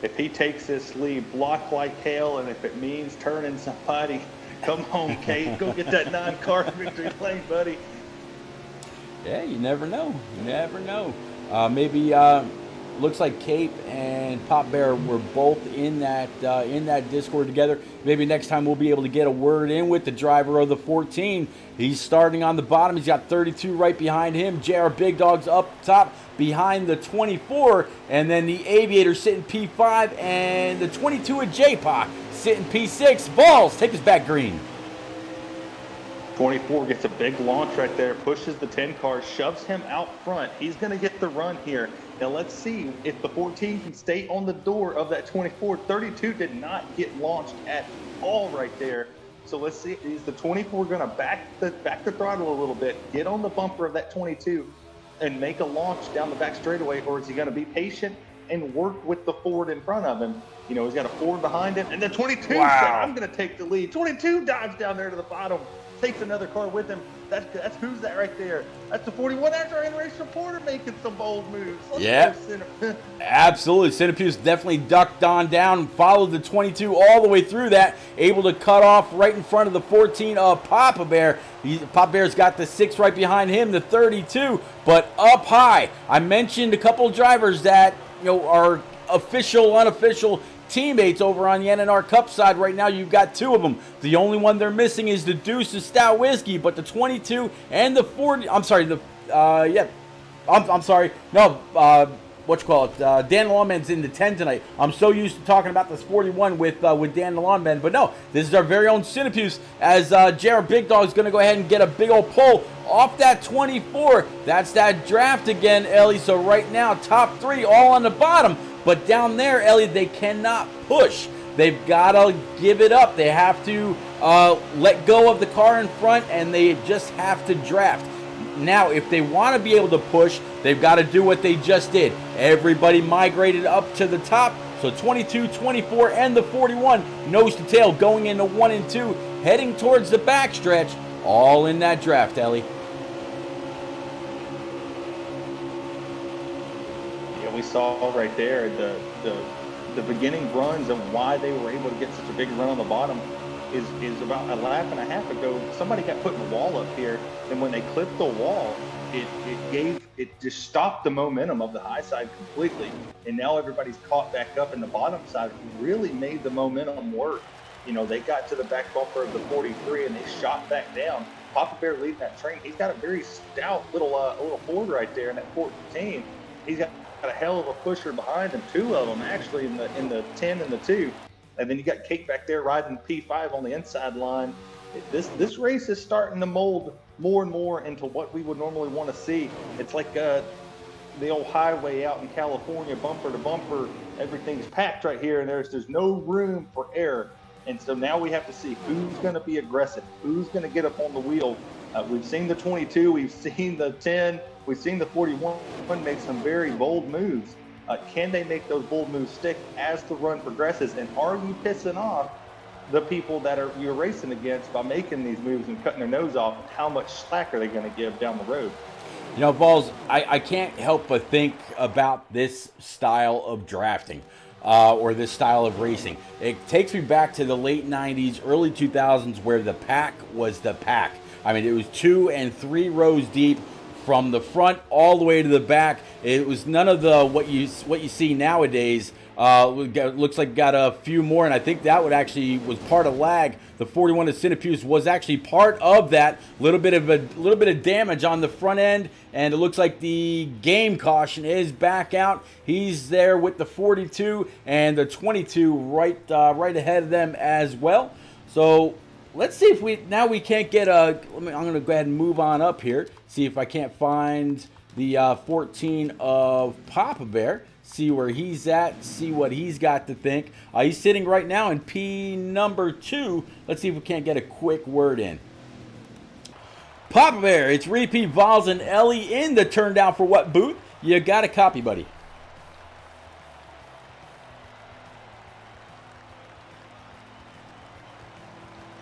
If he takes this lead, block like hell, and if it means turning somebody, come home, Kate. Go get that 9-car victory lane, buddy. yeah, you never know. You never know. Maybe looks like Cape and Pop Bear were both in that Discord together. Maybe next time we'll be able to get a word in with the driver of the 14. He's starting on the bottom. He's got 32 right behind him. JR Big Dog's up top behind the 24, and then the Aviator sitting P5, and the 22 of J-Pac sitting P6. Balls, take us back green. 24 gets a big launch right there, pushes the 10 car, shoves him out front. He's going to get the run here. Now let's see if the 14 can stay on the door of that 24. 32 did not get launched at all right there. So let's see, is the 24 going to back the throttle a little bit, get on the bumper of that 22 and make a launch down the back straightaway, or is he going to be patient and work with the Ford in front of him? You know, he's got a Ford behind him, and then 22 said, I'm going to take the lead. 22 dives down there to the bottom, takes another car with him. That's who's that right there? That's the 41. That's our race reporter making some bold moves. Yeah, absolutely. Centipede definitely ducked on down, followed the 22 all the way through that, able to cut off right in front of the 14 of Papa Bear. Papa Bear's got the 6 right behind him, the 32, but up high. I mentioned a couple drivers that are official, unofficial teammates over on the NNR Cup side. Right now you've got 2 of them. The only one they're missing is the Deuce of Stout Whiskey, but the 22 and the 40, I'm sorry, Dan Lawman's in the 10 tonight. I'm so used to talking about this 41 with Dan Lawman, but no, this is our very own Cinepuse as JR Big Dog is going to go ahead and get a big old pull off that 24. That's that draft again, Ellie. So right now, top 3 all on the bottom. But down there, Elliot, they cannot push. They've got to give it up. They have to let go of the car in front, and they just have to draft. Now, if they want to be able to push, they've got to do what they just did. Everybody migrated up to the top. So 22, 24, and the 41, nose to tail, going into 1 and 2, heading towards the backstretch, all in that draft, Ellie. We saw right there the beginning runs of why they were able to get such a big run on the bottom is about a lap and a half ago. Somebody got put in the wall up here, and when they clipped the wall, it just stopped the momentum of the high side completely. And now everybody's caught back up, in the bottom side really made the momentum work. They got to the back bumper of the 43 and they shot back down. Papa Bear leading that train. He's got a very stout little Ford right there in that 14. He's got a hell of a pusher behind him, 2 of them actually in the 10 and the 2, and then you got Kate back there riding P5 on the inside line. This race is starting to mold more and more into what we would normally want to see. It's like the old highway out in California, bumper to bumper. Everything's packed right here, and there's no room for error. And so now we have to see who's going to be aggressive, who's going to get up on the wheel. We've seen the 22, we've seen the 10, we've seen the 41 make some very bold moves. Can they make those bold moves stick as the run progresses? And are you pissing off the people that you're racing against by making these moves and cutting their nose off? How much slack are they going to give down the road? Balls, I can't help but think about this style of drafting. Or this style of racing. It takes me back to the late 90s, early 2000s, where the pack was the pack. I mean, it was 2 and 3 rows deep from the front all the way to the back. It was none of the what you see nowadays. Looks like got a few more, and I think that was part of lag. The 41 of Cinepuse was actually part of that. Little bit of damage on the front end, and it looks like the game caution is back out. He's there with the 42 and the 22 right ahead of them as well. So let's see if we can't get a. I'm going to go ahead and move on up here. See if I can't find the 14 of Papa Bear. See where he's at, see what he's got to think. He's sitting right now in P number 2. Let's see if we can't get a quick word in. Papa Bear, it's Repeat, Vols, and Ellie in the turn down for what booth? You got a copy, buddy.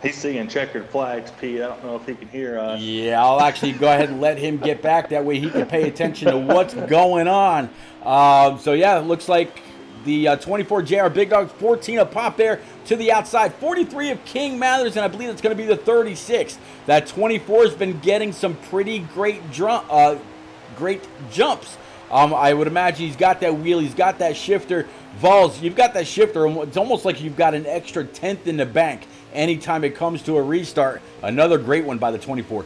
He's seeing checkered flags, Pete. I don't know if he can hear us. Yeah, I'll actually go ahead and let him get back. That way he can pay attention to what's going on. So, yeah, it looks like the 24 JR Big Dog, 14 of Pop Bear to the outside, 43 of King Mathers, and I believe it's going to be the 36. That 24 has been getting some pretty great jumps. I would imagine he's got that wheel, he's got that shifter. Vols, you've got that shifter. It's almost like you've got an extra 10th in the bank anytime it comes to a restart. Another great one by the 24.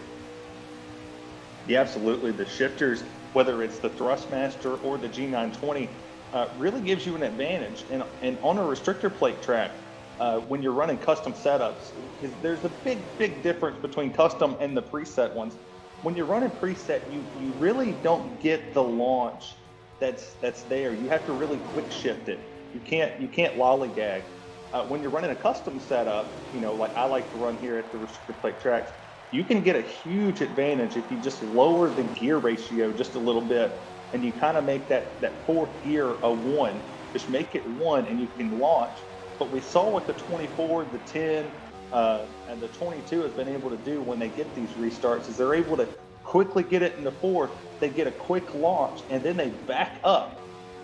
Yeah, absolutely. The shifters, whether it's the Thrustmaster or the G920, really gives you an advantage. And on a restrictor plate track, when you're running custom setups, there's a big difference between custom and the preset ones. When you're running preset, you really don't get the launch that's there. You have to really quick shift it. You can't lollygag. When you're running a custom setup, like I like to run here at the restrictor plate tracks, you can get a huge advantage if you just lower the gear ratio just a little bit, and you kind of make that fourth gear a 1. Just make it 1, and you can launch. But we saw what the 24, the 10, and the 22 has been able to do when they get these restarts is they're able to quickly get it in the fourth. They get a quick launch, and then they back up.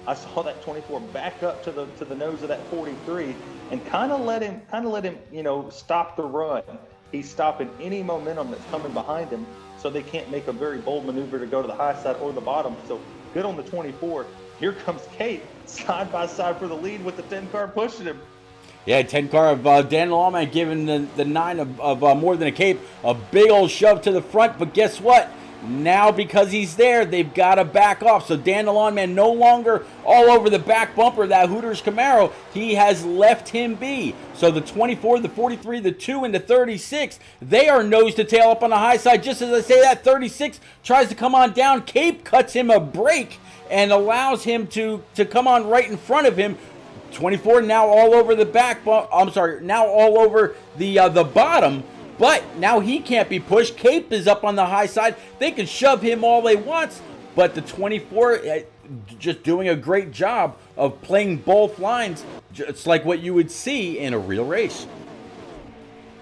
I saw that 24 back up to the nose of that 43 and kind of let him stop the run. He's stopping any momentum that's coming behind him, so they can't make a very bold maneuver to go to the high side or the bottom. So good on the 24. Here comes Kate side by side for the lead with the 10 car pushing him. Yeah, 10 car of Dan Lawman giving the 9 of More Than a Cape a big old shove to the front. But guess what? Now, because he's there, they've got to back off. So Dan the Lawnman no longer all over the back bumper of that Hooters Camaro. He has left him be. So the 24, the 43, the 2, and the 36, they are nose to tail up on the high side. Just as I say that, 36 tries to come on down. Cape cuts him a break and allows him to come on right in front of him. 24 now all over the back. Now all over the bottom. But now he can't be pushed. Cape is up on the high side. They can shove him all they want. But the 24 just doing a great job of playing both lines. It's like what you would see in a real race.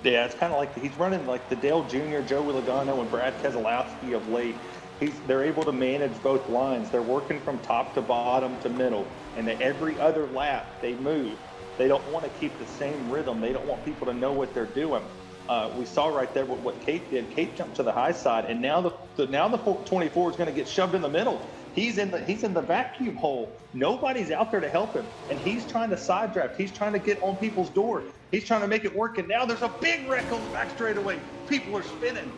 Yeah, it's kind of like he's running like the Dale Jr., Joey Logano, and Brad Keselowski of late. They're able to manage both lines. They're working from top to bottom to middle. And every other lap, they move. They don't want to keep the same rhythm. They don't want people to know what they're doing. We saw right there what Kate did. Kate jumped to the high side, and now the 24 is going to get shoved in the middle. He's in the vacuum hole. Nobody's out there to help him, and he's trying to side draft. He's trying to get on people's door. He's trying to make it work, and now there's a big wreck on the back straightaway. People are spinning.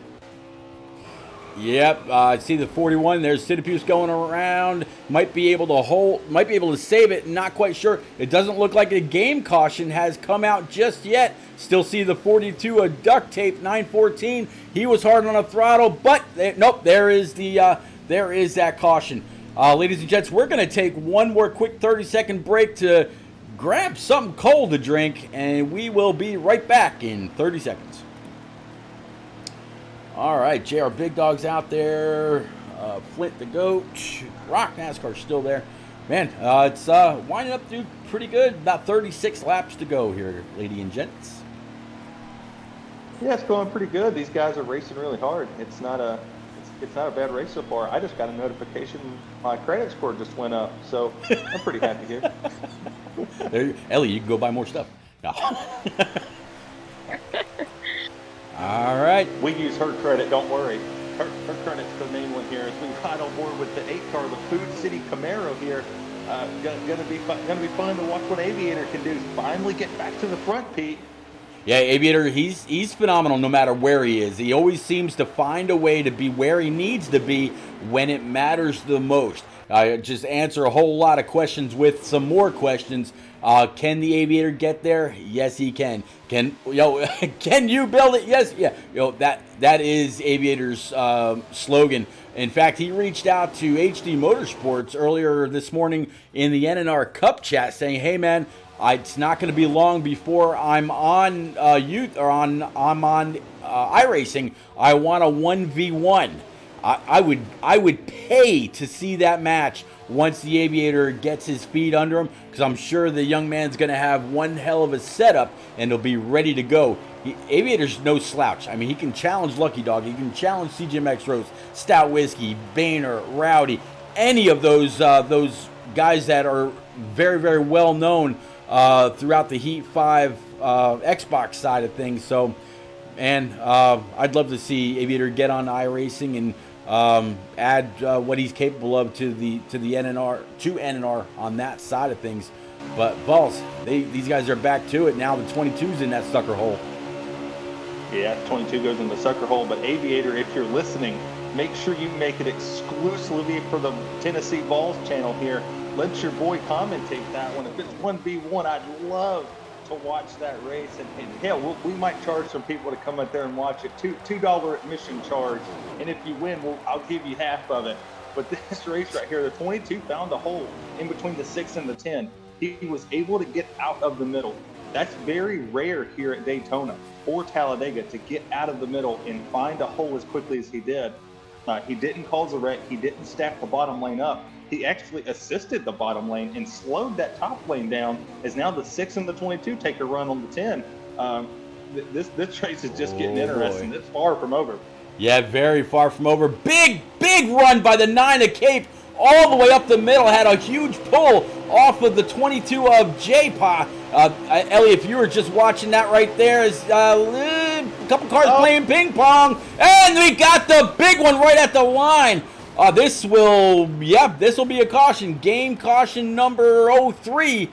Yep, I see the 41. There's Sidipuse going around. Might be able to save it. Not quite sure. It doesn't look like a game caution has come out just yet. Still see the 42 of duct tape, 914. He was hard on the throttle, but nope. There is that caution. Ladies and gents, we're going to take one more quick 30-second break to grab something cold to drink, and we will be right back in 30 seconds. All right, JR Big Dog's out there. Flint the Goat. Rock NASCAR still there. Man, it's winding up to pretty good. About 36 laps to go here, ladies and gents. Yeah, it's going pretty good. These guys are racing really hard. It's not a bad race so far. I just got a notification my credit score just went up, so I'm pretty happy here. Ellie, you can go buy more stuff. No. All right. We use her credit, don't worry. Her credit's the main one here as we ride on board with the 8 car, the Food City Camaro here. Gonna be fun to watch what Aviator can do. Finally get back to the front, Pete. Yeah, Aviator, he's phenomenal no matter where he is. He always seems to find a way to be where he needs to be when it matters the most. just answer a whole lot of questions with some more questions. Can the Aviator get there? Yes, he can. Can you build it? Yes, yeah. That is Aviator's slogan. In fact, he reached out to HD Motorsports earlier this morning in the NNR Cup chat, saying, "Hey, man, it's not going to be long before I'm on I'm on iRacing. I want a 1v1." I would pay to see that match once the Aviator gets his feet under him, because I'm sure the young man's going to have one hell of a setup and he'll be ready to go. Aviator's no slouch. I mean, he can challenge Lucky Dog. He can challenge CGMX Rose, Stout Whiskey, Boehner, Rowdy, any of those guys that are very, very well known throughout the Heat 5 Xbox side of things. So, man, I'd love to see Aviator get on iRacing and add what he's capable of to the NNR on that side of things. But Balls, these guys are back to it now. The 22's in that sucker hole. Yeah, 22 goes in the sucker hole. But Aviator, if you're listening, make sure you make it exclusively for the Tennessee Balls channel here. Let your boy commentate that one. If it's 1v1, I'd love to watch that race. And hell, we might charge some people to come out there and watch it. $2 admission charge. And if you win, I'll give you half of it. But this race right here, the 22 found a hole in between the 6 and the 10. He was able to get out of the middle. That's very rare here at Daytona or Talladega, to get out of the middle and find a hole as quickly as he did. He didn't cause a wreck. He didn't stack the bottom lane up. He actually assisted the bottom lane and slowed that top lane down, as now the 6 and the 22 take a run on the 10. This race is just getting interesting. It's far from over. Yeah, very far from over. Big run by the 9 of Cape all the way up the middle. Had a huge pull off of the 22 of J-Pa. Ellie, if you were just watching that right there, is a couple cars playing ping pong. And we got the big one right at the line. This will be a caution. Game caution number 03.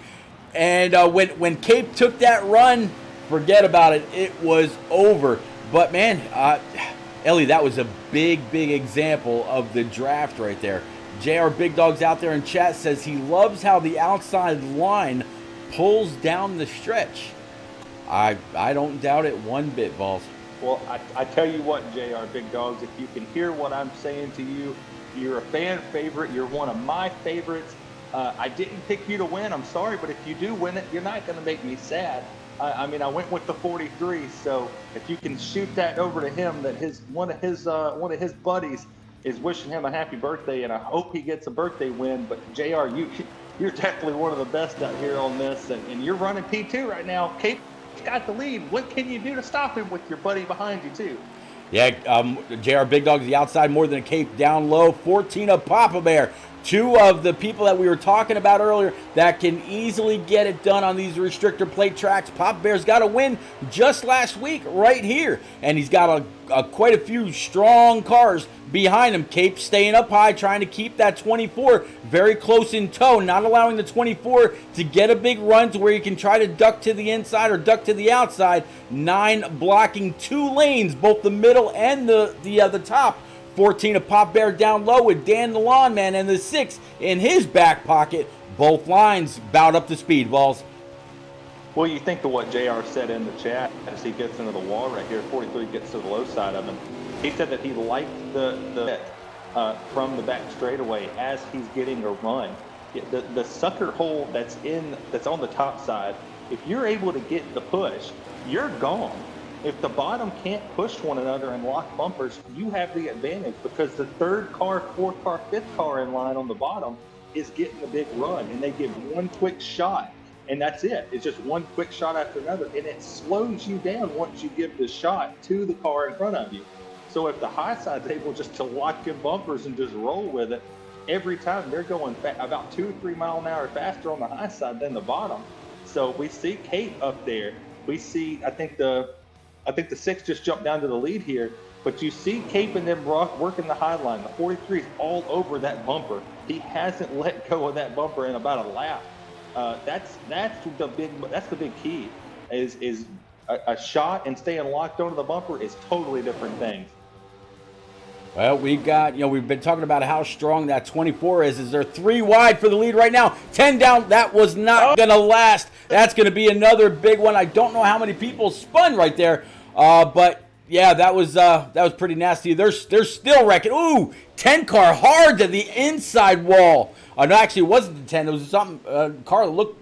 And when Cape took that run, forget about it. It was over. But, man, Ellie, that was a big example of the draft right there. JR Big Dog's out there in chat says he loves how the outside line pulls down the stretch. I don't doubt it one bit, Balls. Well, I tell you what, JR Big Dogs, if you can hear what I'm saying to you, you're a fan favorite. You're one of my favorites. I didn't pick you to win. I'm sorry, but if you do win it, you're not going to make me sad. I mean, I went with the 43. So if you can shoot that over to him, that one of his buddies is wishing him a happy birthday, and I hope he gets a birthday win. But JR, you're definitely one of the best out here on this, and you're running P2 right now. Cape's got the lead. What can you do to stop him with your buddy behind you too? Yeah, JR Big Dog's the outside more than a Cape, down low. 14 of Papa Bear. Two of the people that we were talking about earlier that can easily get it done on these restrictor plate tracks. Papa Bear's got a win just last week right here, and he's got quite a few strong cars behind him. Cape staying up high, trying to keep that 24 very close in tow, not allowing the 24 to get a big run to where you can try to duck to the inside or duck to the outside. 9 blocking 2 lanes, both the middle and the top. 14 of Pop Bear down low with Dan the Lawn Man, and the 6 in his back pocket. Both lines about up to speed, Balls. Well, you think of what JR said in the chat as he gets into the wall right here. 43 gets to the low side of him. He said that he liked the from the back straightaway as he's getting a run. The sucker hole that's on the top side, if you're able to get the push, you're gone. If the bottom can't push one another and lock bumpers, you have the advantage, because the 3rd car, 4th car, 5th car in line on the bottom is getting a big run, and they give one quick shot, and that's it. It's just one quick shot after another, and it slows you down once you give the shot to the car in front of you. So if the high side's able just to lock in bumpers and just roll with it, every time they're going about 2 or 3 mile an hour faster on the high side than the bottom. So we see Kate up there. We see, I think the 6 just jumped down to the lead here, but you see Cape and them working the high line. The 43 is all over that bumper. He hasn't let go of that bumper in about a lap. That's the big key. Is a shot and staying locked onto the bumper is totally different things. Well, we've been talking about how strong that 24 is. They're 3 wide for the lead right now. 10 down. That was not going to last. That's going to be another big one. I don't know how many people spun right there. But yeah, that was pretty nasty. They're still wrecking. Ooh, 10 car hard to the inside wall. No, actually, it wasn't the 10. It was something car that looked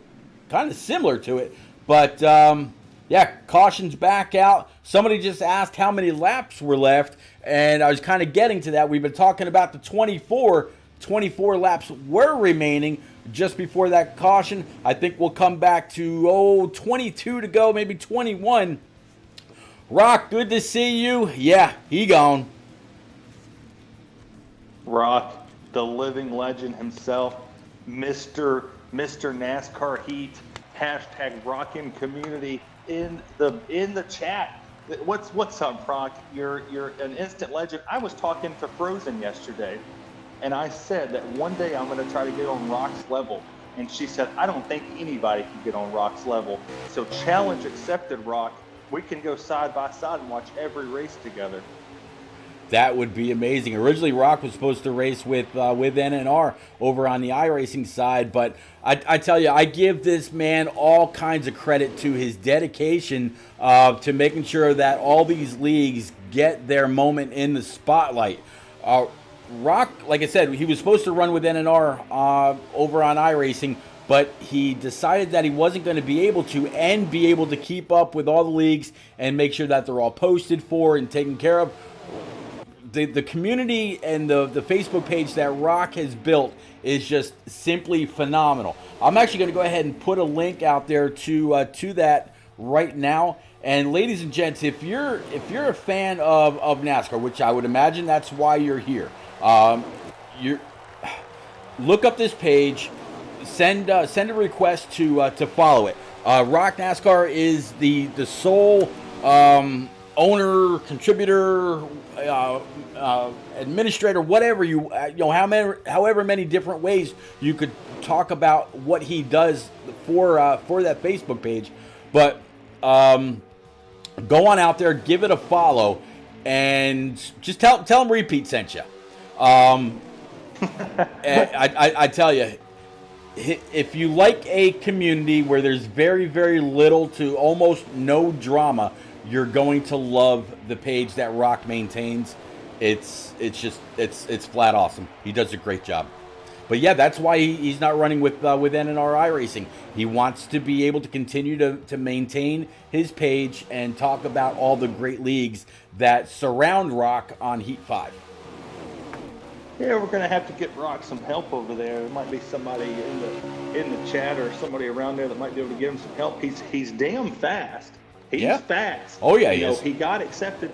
kind of similar to it. But yeah, caution's back out. Somebody just asked how many laps were left, and I was kind of getting to that. We've been talking about the 24 laps were remaining just before that caution. I think we'll come back to 22 to go, maybe 21. Rock, good to see you. Yeah, he gone. Rock, the living legend himself, Mr. NASCAR Heat, hashtag Rockin' Community in the chat. What's up, Rock? You're an instant legend. I was talking to Frozen yesterday, and I said that one day I'm going to try to get on Rock's level. And she said, I don't think anybody can get on Rock's level. So challenge accepted, Rock. We can go side by side and watch every race together. That would be amazing. Originally, Rock was supposed to race with NNR over on the iRacing side, but I tell you, I give this man all kinds of credit to his dedication to making sure that all these leagues get their moment in the spotlight. Rock, like I said, he was supposed to run with NNR over on iRacing, but he decided that he wasn't going to be able to and be able to keep up with all the leagues and make sure that they're all posted for and taken care of. The community and the Facebook page that Rock has built is just simply phenomenal. I'm actually going to go ahead and put a link out there to that right now. And ladies and gents, if you're a fan of NASCAR, which I would imagine that's why you're here, look up this page, send a request to follow it. Rock NASCAR is the sole owner, contributor, administrator, whatever however many different ways you could talk about what he does for that Facebook page. But go on out there, give it a follow, and just tell him Repeat sent you. I tell you, if you like a community where there's very, very little to almost no drama, you're going to love the page that Rock maintains. It's flat awesome. He does a great job. But yeah, that's why he's not running with NNR iRacing. He wants to be able to continue to maintain his page and talk about all the great leagues that surround Rock on Heat 5. Yeah, we're going to have to get Rock some help over there. There might be somebody in the chat or somebody around there that might be able to give him some help. He's damn fast. He's fast. Oh yeah, he is. He got accepted.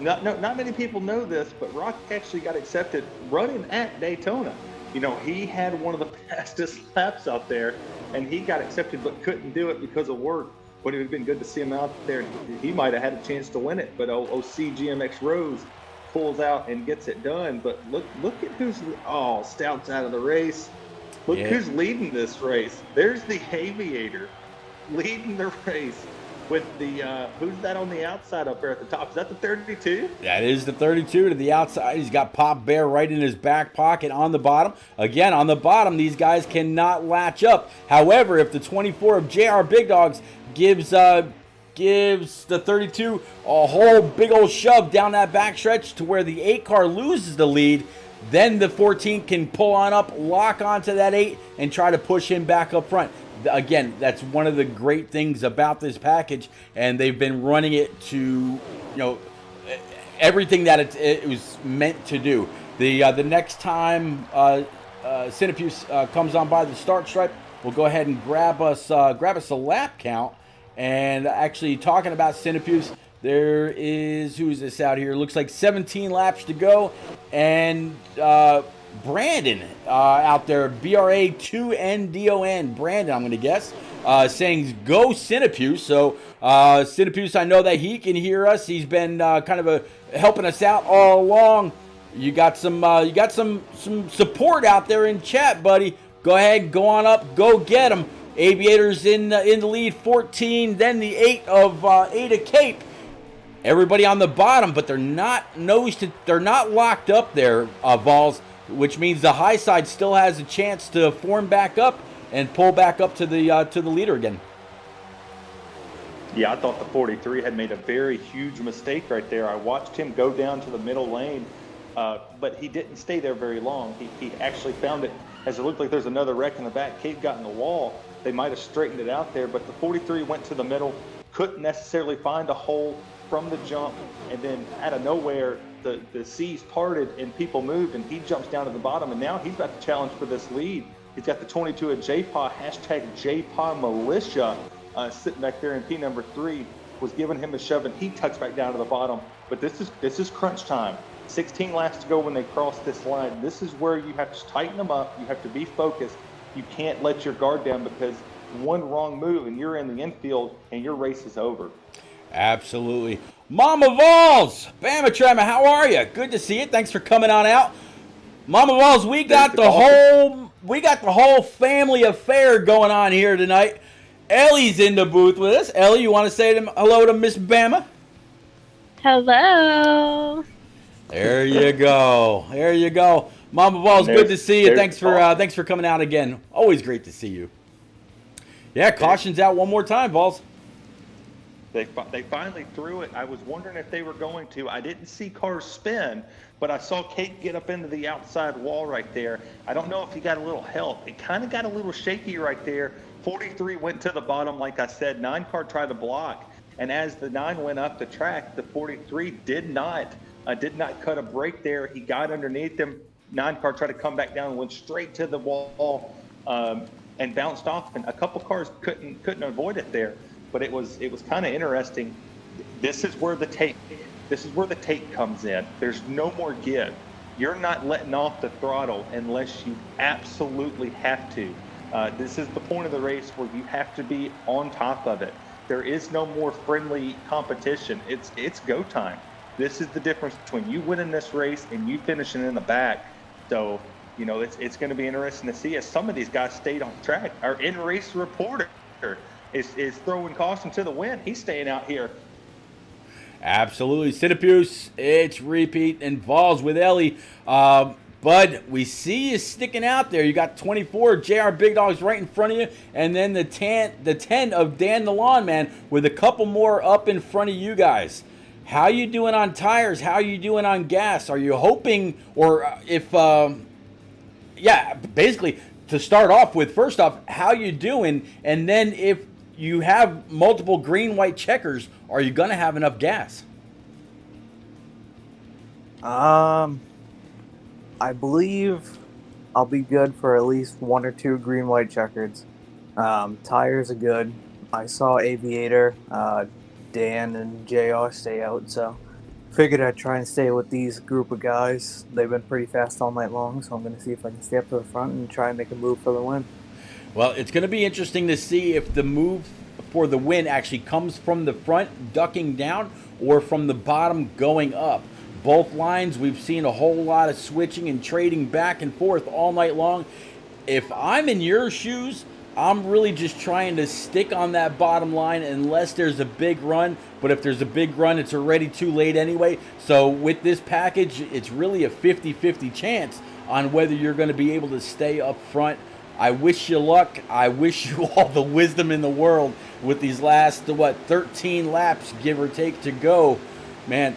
Not many people know this, but Rock actually got accepted running at Daytona. He had one of the fastest laps out there, and he got accepted but couldn't do it because of work. But it would have been good to see him out there. He might have had a chance to win it, but CGMX Rose pulls out and gets it done. But look at who's Stout's out of the race. Look who's leading this race. There's the Aviator leading the race. With the who's that on the outside up there at the top? Is that the 32? That is the 32 to the outside. He's got Pop Bear right in his back pocket on the bottom. Again, on the bottom, these guys cannot latch up. However, if the 24 of JR Big Dogs gives the 32 a whole big old shove down that backstretch to where the 8 car loses the lead, then the 14 can pull on up, lock onto that 8, and try to push him back up front. Again, that's one of the great things about this package, and they've been running it to, everything that it was meant to do. The next time Cinepuse comes on by the start stripe, we'll go ahead and grab us a lap count. And actually, talking about Cinepuse, there is, who is this out here? Looks like 17 laps to go, and Brandon out there, BRA2NDON, Brandon, I'm going to guess, saying go Cinepuse. So Cinepuse, I know that he can hear us. He's been kind of helping us out all along. You got some support out there in chat, buddy. Go ahead, go on up, go get him. Aviators in the lead, 14, then the 8 of Cape. everybody on the bottom, but they're not locked up there, Vols, which means the high side still has a chance to form back up and pull back up to the leader again. Yeah, I thought the 43 had made a very huge mistake right there. I watched him go down to the middle lane, but he didn't stay there very long. He actually found it, as it looked like there's another wreck in the back. Cade got in the wall. They might have straightened it out there, but the 43 went to the middle, couldn't necessarily find a hole from the jump, and then out of nowhere, the seas parted and people moved, and he jumps down to the bottom, and now he's about to challenge for this lead. He's got the 22 at JPA, hashtag JPA Militia, sitting back there in P number 3, was giving him a shove, and he tucks back down to the bottom. But this is crunch time. 16 laps to go when they cross this line. This is where you have to tighten them up. You have to be focused. You can't let your guard down, because one wrong move and you're in the infield and your race is over. Absolutely. Mama Vols, Bama Trema, how are you? Good to see you. Thanks for coming on out. Mama Vols, we got the whole family affair going on here tonight. Ellie's in the booth with us. Ellie, you want to say hello to Miss Bama? Hello. There you go. There you go. Mama Vols, good to see you. Thanks for coming out again. Always great to see you. Yeah, caution's out one more time, Vols. They finally threw it. I was wondering if they were going to. I didn't see cars spin, but I saw Kate get up into the outside wall right there. I don't know if he got a little help. It kind of got a little shaky right there. 43 went to the bottom, like I said. 9 car tried to block, and as the 9 went up the track, the 43 did not cut a break there. He got underneath him. 9 car tried to come back down and went straight to the wall and bounced off, and a couple cars couldn't avoid it there. But it was kind of interesting. This is where the tape comes in. There's no more give. You're not letting off the throttle unless you absolutely have to. This is the point of the race where you have to be on top of it. There is no more friendly competition. It's go time. This is the difference between you winning this race and you finishing in the back. So, it's going to be interesting to see as some of these guys stayed on track. Our in-race reporter is throwing caution to the wind. He's staying out here. Absolutely. Sitapuse, it's repeat and Vols with Ellie. Bud, we see you sticking out there. You got 24 JR Big Dogs right in front of you, and then the 10 of Dan the Lawn Man with a couple more up in front of you guys. How you doing on tires? How you doing on gas? Are you hoping, or if, basically to start off with, first off, how you doing? And then if you have multiple green-white checkers, are you going to have enough gas? I believe I'll be good for at least 1 or 2 green-white checkers. Tires are good. I saw Aviator, Dan, and JR stay out, so figured I'd try and stay with these group of guys. They've been pretty fast all night long, so I'm going to see if I can stay up to the front and try and make a move for the win. Well, it's going to be interesting to see if the move for the win actually comes from the front ducking down or from the bottom going up. Both lines, we've seen a whole lot of switching and trading back and forth all night long. If I'm in your shoes, I'm really just trying to stick on that bottom line unless there's a big run. But if there's a big run, it's already too late anyway. So with this package, it's really a 50-50 chance on whether you're going to be able to stay up front. I wish you luck. I wish you all the wisdom in the world with these last, 13 laps, give or take, to go. Man,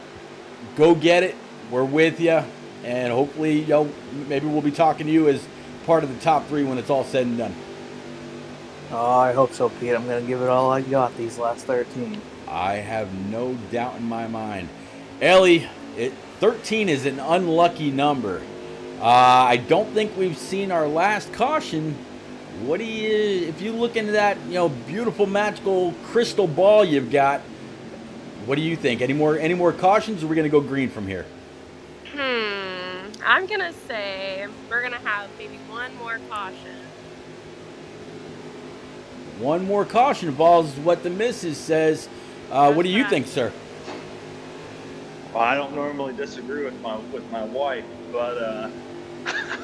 go get it. We're with you. And hopefully, maybe we'll be talking to you as part of the top 3 when it's all said and done. Oh, I hope so, Pete. I'm going to give it all I got these last 13. I have no doubt in my mind. Ellie, 13 is an unlucky number. I don't think we've seen our last caution. If you look into that, beautiful magical crystal ball you've got, what do you think? Any more cautions, or are we going to go green from here? I'm going to say we're going to have maybe one more caution. One more caution involves what the missus says. What do you think, sir? Well, I don't normally disagree with my wife, but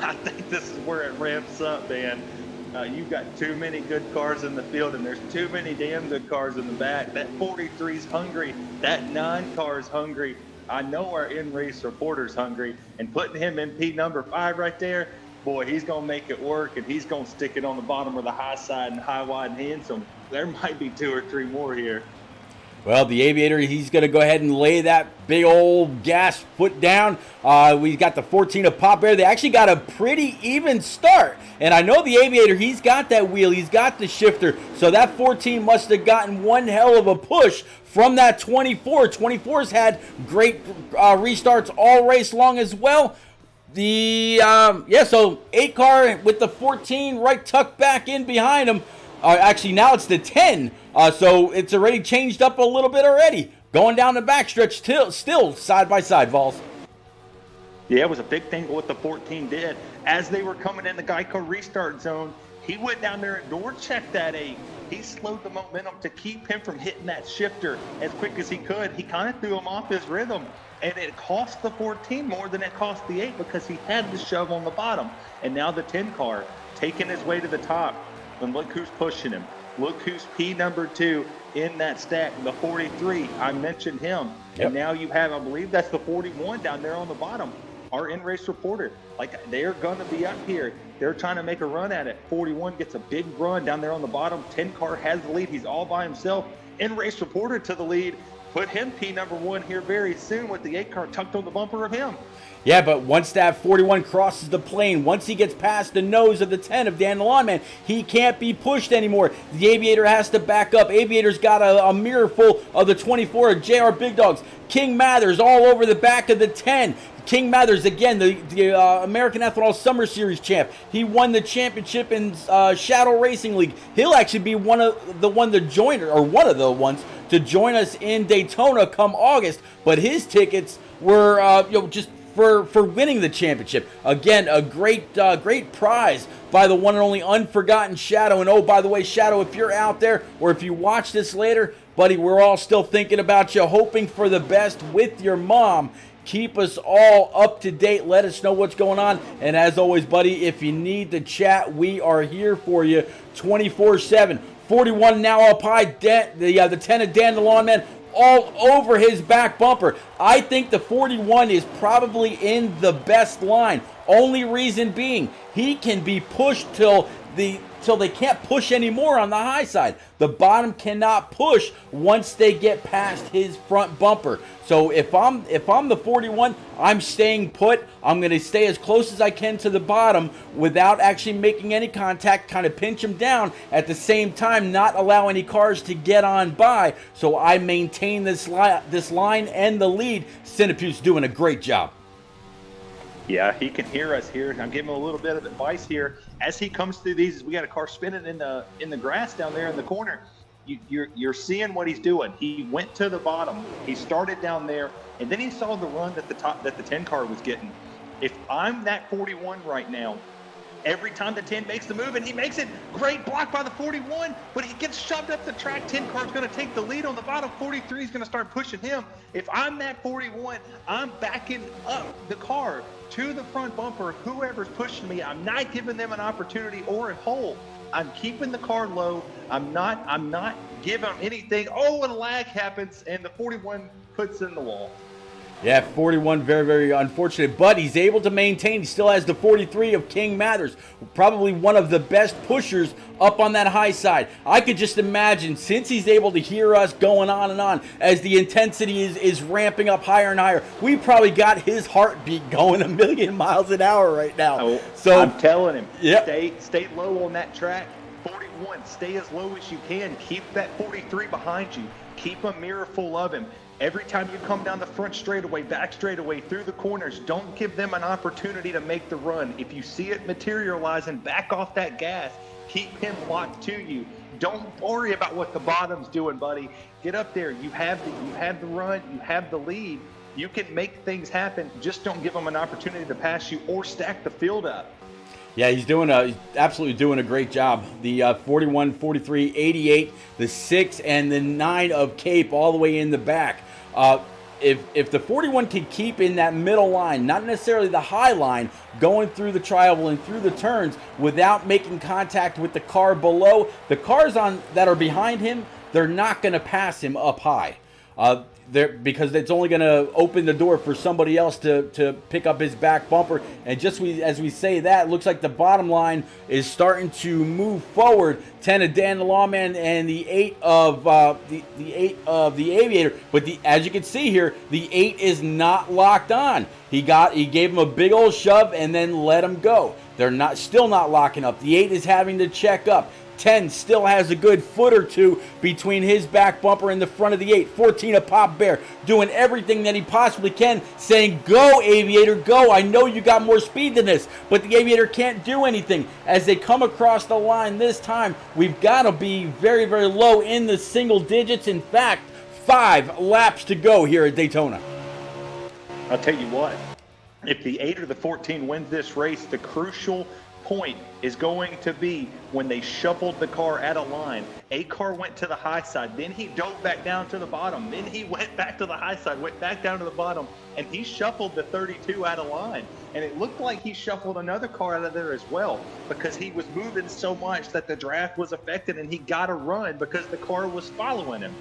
I think this is where it ramps up, man. You've got too many good cars in the field, and there's too many damn good cars in the back. That 43's hungry. That 9 car's hungry. I know our in-race reporter's hungry, and putting him in P number 5 right there, boy, he's going to make it work, and he's going to stick it on the bottom of the high side and high, wide, and handsome. There might be 2 or 3 more here. Well, the Aviator, he's going to go ahead and lay that big old gas foot down. We got the 14 of Pop Bear. They actually got a pretty even start. And I know the Aviator, he's got that wheel. He's got the shifter. So that 14 must have gotten one hell of a push from that 24. 24's had great restarts all race long as well. So 8 car with the 14 right tucked back in behind him. Actually, now it's the 10. So it's already changed up a little bit already. Going down the backstretch still side by side, Vols. Yeah, it was a big thing what the 14 did. As they were coming in the Geico restart zone, he went down there and door checked that 8. He slowed the momentum to keep him from hitting that shifter as quick as he could. He kind of threw him off his rhythm. And it cost the 14 more than it cost the 8 because he had the shove on the bottom. And now the 10 car taking his way to the top. And look who's pushing him. Look who's P number 2 in that stack, the 43. I mentioned him. Yep. And now you have, I believe that's the 41 down there on the bottom. Our in-race reporter, like they're going to be up here. They're trying to make a run at it. 41 gets a big run down there on the bottom. 10 car has the lead. He's all by himself. In-race reporter to the lead. Put him P number 1 here very soon with the 8 car tucked on the bumper of him. Yeah, but once that 41 crosses the plane, once he gets past the nose of the 10 of Dan the Lawnman, he can't be pushed anymore. The Aviator has to back up. Aviator's got a mirror full of the 24 of JR Big Dogs. King Mathers all over the back of the 10. King Mathers, again, the American Ethanol Summer Series champ. He won the championship in Shadow Racing League. He'll actually be one of the ones to join us in Daytona come August. But his tickets were just for winning the championship. Again, a great prize by the one and only Unforgotten Shadow. And oh, by the way, Shadow, if you're out there or if you watch this later, buddy, we're all still thinking about you, hoping for the best with your mom. Keep us all up to date. Let us know what's going on. And as always, buddy, if you need to chat, we are here for you 24/7. 41 now up high. The 10 of Dan the Lawnman all over his back bumper. I think the 41 is probably in the best line. Only reason being, he can be pushed till they can't push anymore on the high side. The bottom cannot push once they get past his front bumper. So if I'm the 41, I'm staying put. I'm going to stay as close as I can to the bottom without actually making any contact, kind of pinch him down, at the same time not allow any cars to get on by, so I maintain this line and the lead. Cinepute's doing a great job. Yeah, he can hear us here. I'm giving him a little bit of advice here. As he comes through these, we got a car spinning in the grass down there in the corner. You're seeing what he's doing. He went to the bottom. He started down there, and then he saw the run that the 10 car was getting. If I'm that 41 right now, every time the 10 makes the move, and he makes it, great block by the 41, but he gets shoved up the track. 10 car's going to take the lead on the bottom. 43 is going to start pushing him. If I'm that 41, I'm backing up the car to the front bumper. Whoever's pushing me, I'm not giving them an opportunity or a hole. I'm keeping the car low. I'm not giving them anything. Oh, and a lag happens, and the 41 puts it in the wall. Yeah, 41, very, very unfortunate, but he's able to maintain. He still has the 43 of King Mathers, probably one of the best pushers up on that high side. I could just imagine, since he's able to hear us going on, as the intensity is ramping up higher and higher, we probably got his heartbeat going 1,000,000 miles an hour right now. Oh, so I'm telling him, yep. Stay low on that track. 41, stay as low as you can. Keep that 43 behind you. Keep a mirror full of him. Every time you come down the front straightaway, back straightaway, through the corners, don't give them an opportunity to make the run. If you see it materializing, back off that gas. Keep him locked to you. Don't worry about what the bottom's doing, buddy. Get up there. You have the run. You have the lead. You can make things happen. Just don't give them an opportunity to pass you or stack the field up. Yeah, he's absolutely doing a great job. The 41, 43, 88, the 6, and the 9 of Cape all the way in the back. if the 41 can keep in that middle line, not necessarily the high line, going through the tri-oval and through the turns without making contact with the car below, the cars that are behind him, they're not going to pass him up high. Because it's only going to open the door for somebody else to pick up his back bumper. And just as we say that, it looks like the bottom line is starting to move forward. 10 of Dan the Lawman and the 8 of the 8 of the Aviator. But as you can see here, the 8 is not locked on. He gave him a big old shove and then let him go. They're still not locking up. The 8 is having to check up. 10 still has a good foot or two between his back bumper and the front of the 8. 14 of Pop Bear doing everything that he possibly can, saying, go, Aviator, go. I know you got more speed than this, but the Aviator can't do anything. As they come across the line this time, we've got to be very, very low in the single digits. In fact, 5 laps to go here at Daytona. I'll tell you what, if the 8 or the 14 wins this race, the crucial point is going to be when they shuffled the car at a line. A car went to the high side, then he dove back down to the bottom, then he went back to the high side, went back down to the bottom, and he shuffled the 32 out of line. And it looked like he shuffled another car out of there as well, because he was moving so much that the draft was affected and he got a run because the car was following him.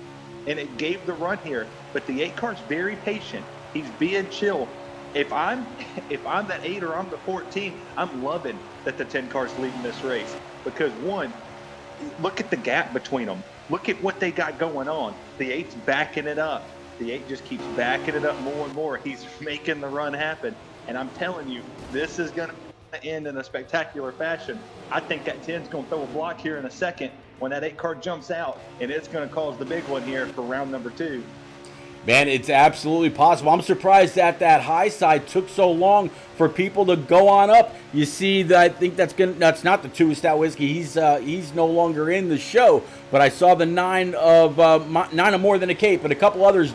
And it gave the run here. But the 8 car's very patient. He's being chill. If I'm that 8 or I'm the 14, I'm loving that the 10 car's leading this race, because one, look at the gap between them. Look at what they got going on. The 8's backing it up. The 8 just keeps backing it up more and more. He's making the run happen. And I'm telling you, this is going to end in a spectacular fashion. I think that 10's going to throw a block here in a second when that 8 car jumps out, and it's going to cause the big one here for round number 2. Man, it's absolutely possible. I'm surprised that high side took so long for people to go on up. You see, that I think that's not the 2 Stout Whiskey. He's no longer in the show. But I saw the 9 of More Than a Cape and a couple others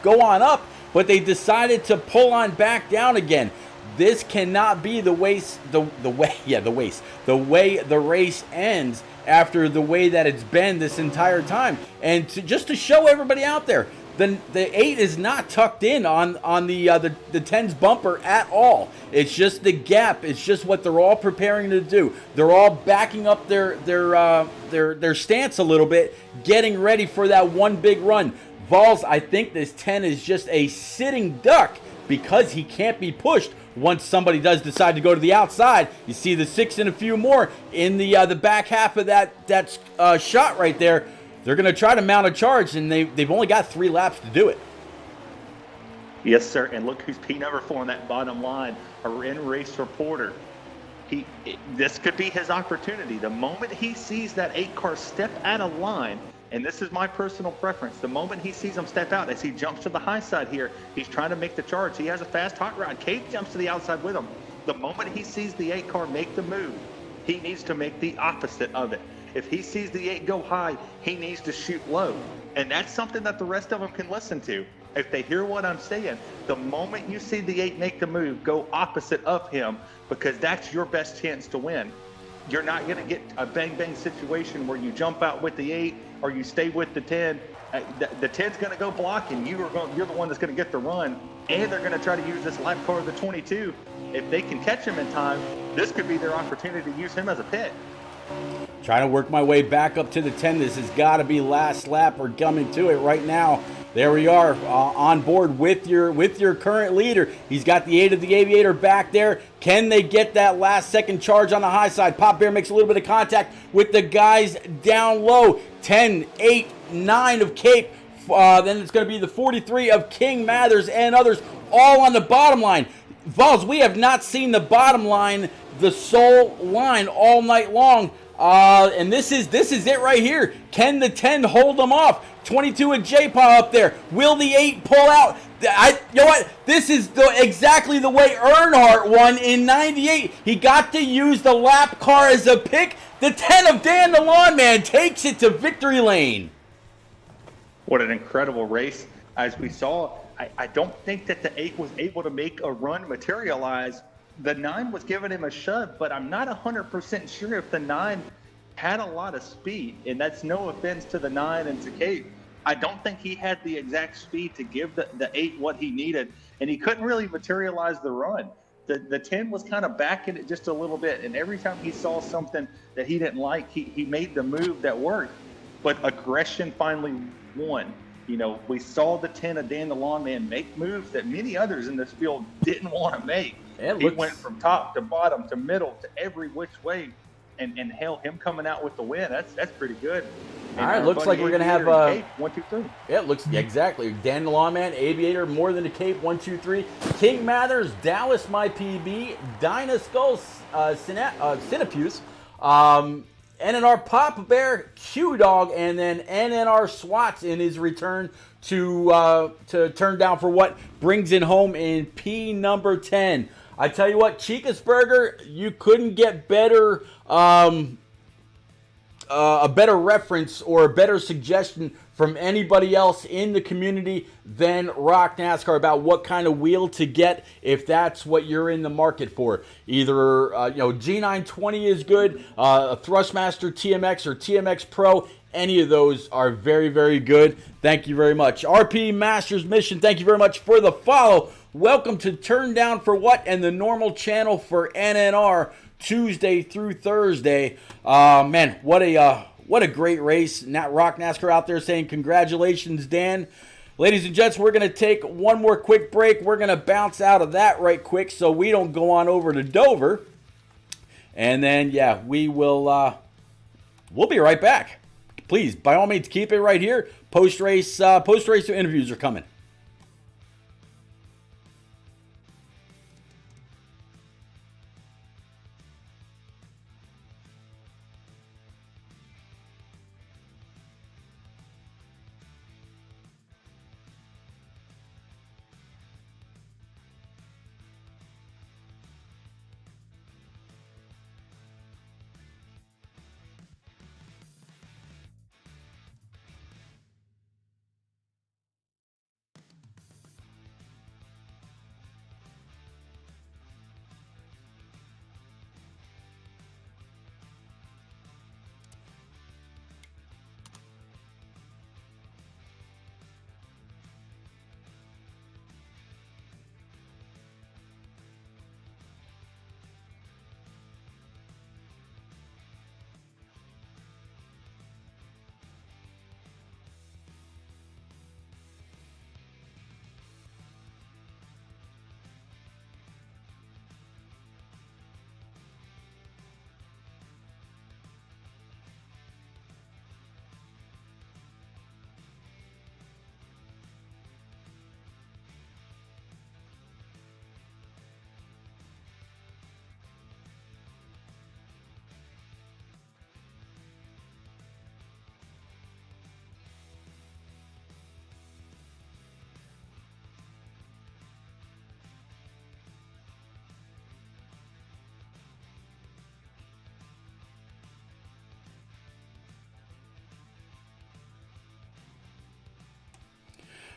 go on up, but they decided to pull on back down again. This cannot be the way the race ends after the way that it's been this entire time. And just to show everybody out there, the 8 is not tucked in on the 10's bumper at all. It's just the gap. It's just what they're all preparing to do. They're all backing up their stance a little bit, getting ready for that one big run. Vols, I think this 10 is just a sitting duck because he can't be pushed once somebody does decide to go to the outside. You see the 6 and a few more in the back half of that shot right there. They're going to try to mount a charge, and they've only got 3 laps to do it. Yes, sir. And look who's P number 4 on that bottom line, a in-race reporter. This could be his opportunity. The moment he sees that 8 car step out of line, and this is my personal preference, the moment he sees him step out, as he jumps to the high side here, he's trying to make the charge. He has a fast hot rod. Cade jumps to the outside with him. The moment he sees the 8 car make the move, he needs to make the opposite of it. If he sees the 8 go high, he needs to shoot low. And that's something that the rest of them can listen to. If they hear what I'm saying, the moment you see the 8 make the move, go opposite of him, because that's your best chance to win. You're not going to get a bang-bang situation where you jump out with the 8 or you stay with the 10. The 10's going to go blocking. You're the one that's going to get the run, and they're going to try to use this lap car of the 22. If they can catch him in time, this could be their opportunity to use him as a pit. Trying to work my way back up to the 10. This has got to be last lap or coming to it right now. There we are on board with your current leader. He's got the 8 of the Aviator back there. Can they get that last second charge on the high side? Pop Bear makes a little bit of contact with the guys down low. 10, 8, 9 of Cape. Then it's going to be the 43 of King Mathers and others all on the bottom line. Vols, we have not seen the bottom line, the sole line all night long. And this is it right here. Can the 10 hold them off? 22 of J-Paw up there. Will the 8 pull out? You know what? This is exactly the way Earnhardt won in 98. He got to use the lap car as a pick. The 10 of Dan the Lawn Man takes it to victory lane. What an incredible race. As we saw, I don't think that the 8 was able to make a run materialize. The 9 was giving him a shove, but I'm not 100% sure if the 9 had a lot of speed. And that's no offense to the 9 and to Cape. I don't think he had the exact speed to give the 8 what he needed, and he couldn't really materialize the run. The 10 was kind of backing it just a little bit, and every time he saw something that he didn't like, he made the move that worked. But aggression finally won. We saw the 10 of Dan the Lawn Man make moves that many others in this field didn't want to make. He went from top to bottom to middle to every which way, and hell, him coming out with the win, that's pretty good. All right, looks like we're going to have Cape, 1, 2, 3. Yeah, it looks exactly. Dan the Lawman, Aviator, More Than a Cape, 1, 2, 3. King Mathers, Dallas, my PB, Dinah Skulls, Cinepuse, NNR Papa Bear, Q Dog, and then NNR Swats in his return to turn down for what brings it home in P number 10. I tell you what, Chica's Burger, you couldn't get better. A better reference or a better suggestion from anybody else in the community than Rock NASCAR about what kind of wheel to get if that's what you're in the market for. Either G920 is good, a Thrustmaster TMX or TMX Pro. Any of those are very, very good. Thank you very much. RP Masters Mission, thank you very much for the follow. Welcome to Turn Down for What and the normal channel for NNR. Tuesday through Thursday. Man, what a great race. Rock NASCAR out there saying congratulations, Dan. Ladies and gents, we're going to take one more quick break. We're going to bounce out of that right quick so we don't go on over to Dover. And then, yeah, we'll be right back. Please, by all means, keep it right here. Post-race interviews are coming.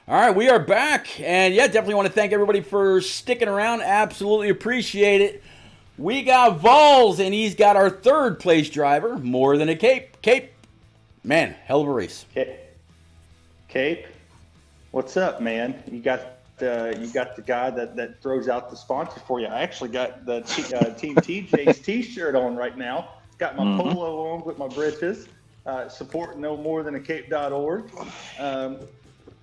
All right, we are back, and yeah, definitely want to thank everybody for sticking around. Absolutely appreciate it. We got Vols, and he's got our third place driver, More Than a Cape. Cape, man, hell of a race. Cape, what's up, man? You got the guy that throws out the sponsor for you. I actually got the Team TJ's T-shirt on right now. Got my polo on with my britches. Support nomorethanAcape.org.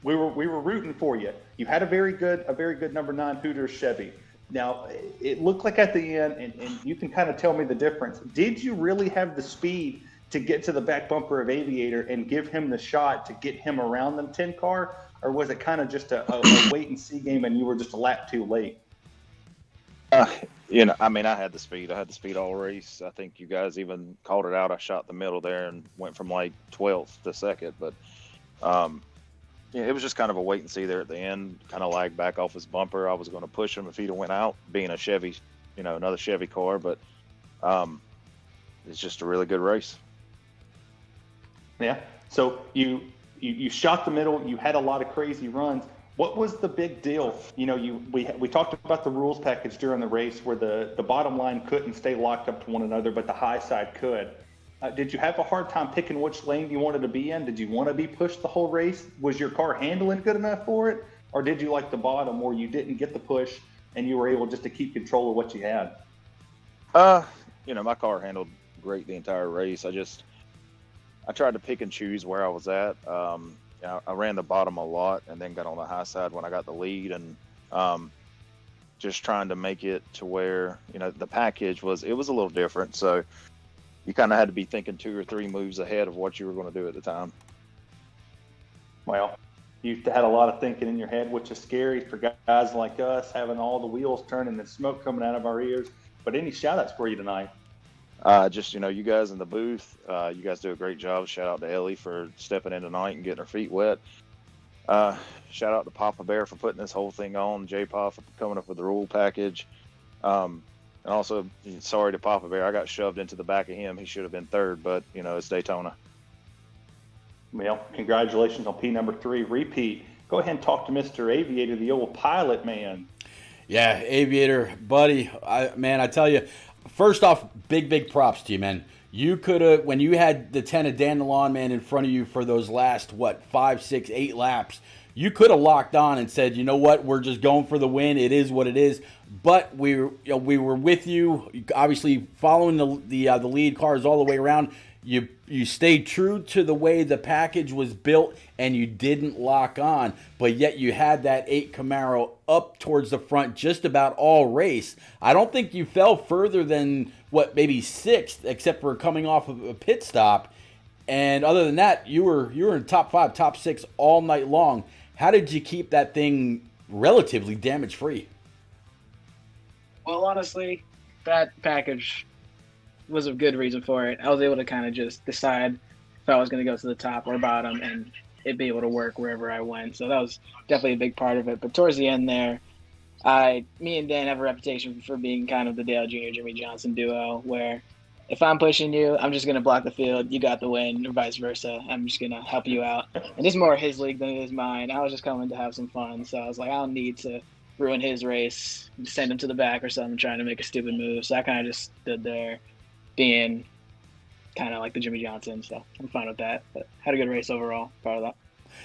We were rooting for you. You had a very good number 9 Hooters Chevy. Now, it looked like at the end, and you can kind of tell me the difference. Did you really have the speed to get to the back bumper of Aviator and give him the shot to get him around the 10 car? Or was it kind of just a wait and see game and you were just a lap too late? I had the speed. I had the speed all race. I think you guys even called it out. I shot the middle there and went from like 12th to second. But it was just kind of a wait and see there at the end. Kind of lagged back off his bumper. I was going to push him if he'd have went out, being a Chevy, another Chevy car. But it's just a really good race. Yeah. So you shot the middle. You had a lot of crazy runs. What was the big deal? We talked about the rules package during the race where the bottom line couldn't stay locked up to one another, but the high side could. Did you have a hard time picking which lane you wanted to be in? Did you want to be pushed the whole race? Was your car handling good enough for it? Or did you like the bottom where you didn't get the push and you were able just to keep control of what you had? My car handled great the entire race. I tried to pick and choose where I was at. I ran the bottom a lot and then got on the high side when I got the lead, and just trying to make it to where, the package was a little different. So you kind of had to be thinking 2 or 3 moves ahead of what you were going to do at the time. Well, you've had a lot of thinking in your head, which is scary for guys like us, having all the wheels turning and smoke coming out of our ears. But any shout-outs for you tonight? You guys in the booth, you guys do a great job. Shout out to Ellie for stepping in tonight and getting her feet wet. Shout out to Papa Bear for putting this whole thing on, J-Pop for coming up with the rule package. And also, sorry to Papa Bear, I got shoved into the back of him. He should have been third, but, it's Daytona. Well, congratulations on P number 3 repeat. Go ahead and talk to Mr. Aviator, the old pilot man. Yeah, Aviator, buddy. I tell you, first off, big props to you, man. You could have, when you had the 10 of Dan the Lawn Man in front of you for those last, 5, 6, 8 laps, you could have locked on and said, you know what, we're just going for the win. It is what it is. But we were with you, obviously following the lead cars all the way around. You stayed true to the way the package was built, and you didn't lock on, but yet you had that 8 Camaro up towards the front just about all race. I don't think you fell further than, maybe 6th, except for coming off of a pit stop. And other than that, you were in top 5, top 6 all night long. How did you keep that thing relatively damage-free? Well, honestly, that package was a good reason for it. I was able to kind of just decide if I was going to go to the top or bottom and it'd be able to work wherever I went. So that was definitely a big part of it. But towards the end there, me and Dan have a reputation for being kind of the Dale Jr. Jimmy Johnson duo, where if I'm pushing you, I'm just going to block the field. You got the win, or vice versa. I'm just going to help you out. And this is more his league than it is mine. I was just coming to have some fun. So I was like, I don't need to ruin his race, send him to the back or something, trying to make a stupid move. So I kind of just stood there being kind of like the Jimmy Johnson. So I'm fine with that. But had a good race overall. Proud of that.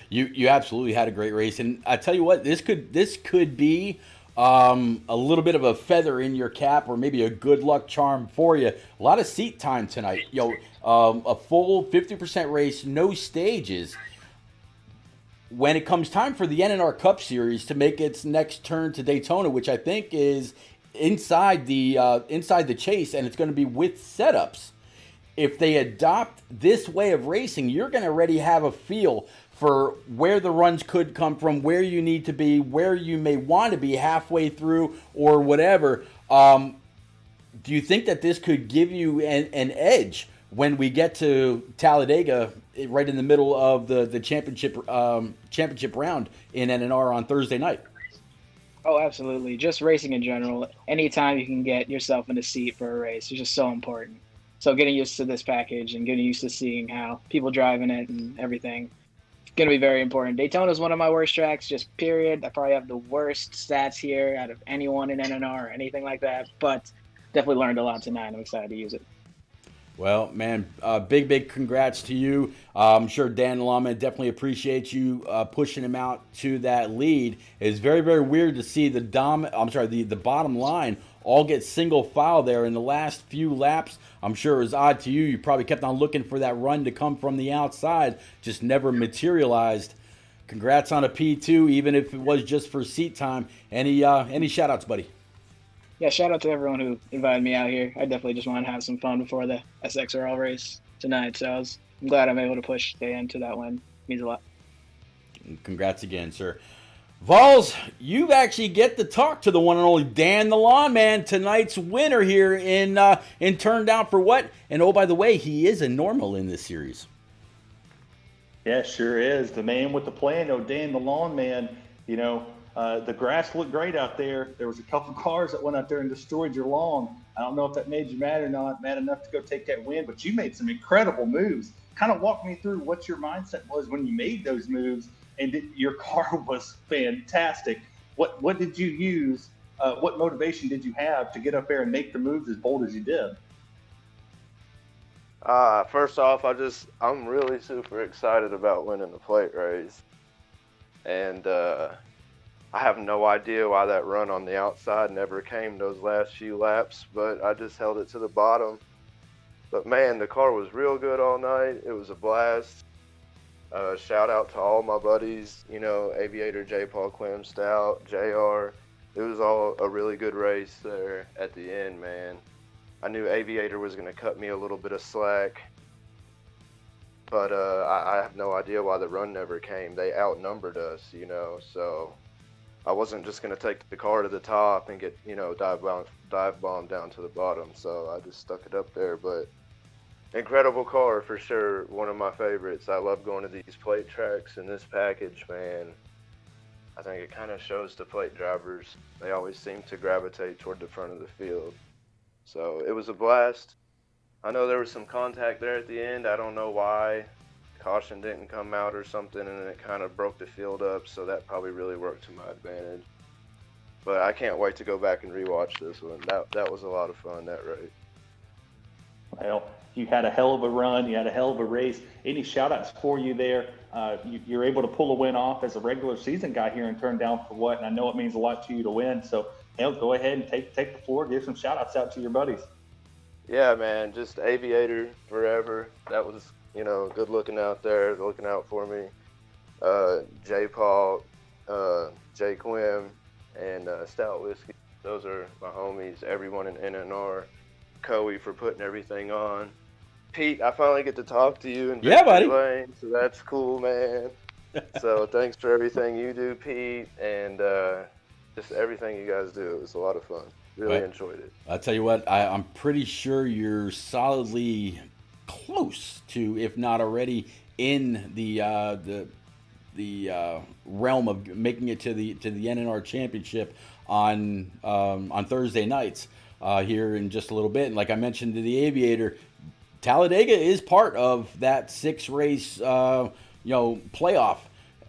You absolutely had a great race. And I tell you what, this could be a little bit of a feather in your cap, or maybe a good luck charm for you. A lot of seat time tonight. A full 50% race, no stages. When it comes time for the NNR Cup Series to make its next turn to Daytona, which I think is inside the chase, and it's going to be with setups. If they adopt this way of racing, you're going to already have a feel for where the runs could come from, where you need to be, where you may want to be halfway through or whatever. Do you think that this could give you an edge when we get to Talladega, right in the middle of the championship round in NNR on Thursday night? Oh, absolutely. Just racing in general. Anytime you can get yourself in a seat for a race is just so important. So getting used to this package and getting used to seeing how people drive in it and everything, it's going to be very important. Daytona is one of my worst tracks, just period. I probably have the worst stats here out of anyone in NNR or anything like that, but definitely learned a lot tonight. I'm excited to use it. Well, man, big congrats to you. I'm sure Dan Lama definitely appreciates you pushing him out to that lead. It's very, very weird to see the bottom line all get single file there in the last few laps. I'm sure it was odd to you. You probably kept on looking for that run to come from the outside, just never materialized. Congrats on a P2, even if it was just for seat time. Any shout-outs, buddy? Yeah, shout out to everyone who invited me out here. I definitely just wanted to have some fun before the SXRL race tonight. So I'm glad I'm able to push the end to that win. It means a lot. Congrats again, sir. Vols, you actually get to talk to the one and only Dan the Lawn Man, tonight's winner here in Turned Down for What? And oh, by the way, he is a normal in this series. Yeah, sure is. The man with the plan, Dan the Lawn Man. The grass looked great out there. There was a couple cars that went out there and destroyed your lawn. I don't know if that made you mad or not, mad enough to go take that win, but you made some incredible moves. Kind of walk me through what your mindset was when you made those moves, and your car was fantastic. What did you use? What motivation did you have to get up there and make the moves as bold as you did? First off, I'm really super excited about winning the plate race. And I have no idea why that run on the outside never came those last few laps, but I just held it to the bottom. But man, the car was real good all night. It was a blast. Shout out to all my buddies, Aviator J. Paul Clem Stout, JR. It was all a really good race there at the end, man. I knew Aviator was going to cut me a little bit of slack, but I have no idea why the run never came. They outnumbered us, so I wasn't just going to take the car to the top and get, dive bomb down to the bottom. So I just stuck it up there, but incredible car for sure. One of my favorites. I love going to these plate tracks, and this package, man, I think it kind of shows the plate drivers. They always seem to gravitate toward the front of the field. So it was a blast. I know there was some contact there at the end. I don't know why. Caution didn't come out or something, and it kind of broke the field up, so that probably really worked to my advantage. But I can't wait to go back and rewatch this one. That was a lot of fun, that race. Well, you had a hell of a run. You had a hell of a race. Any shout-outs for you there? You're able to pull a win off as a regular season guy here and turn down for what? And I know it means a lot to you to win. So, hell, go ahead and take the floor. Give some shout-outs out to your buddies. Yeah, man, just Aviator forever. That was, good looking out there, looking out for me. J. Paul, J. Quim, and Stout Whiskey. Those are my homies. Everyone in NNR. Coey for putting everything on. Pete, I finally get to talk to you in Victory Lane, so that's cool, man. So thanks for everything you do, Pete, and just everything you guys do. It was a lot of fun. Really enjoyed it. I'll tell you what, I'm pretty sure you're solidly close to, if not already, in the realm of making it to the NNR Championship on Thursday nights here in just a little bit. And like I mentioned to the Aviator, Talladega is part of that 6-race playoff.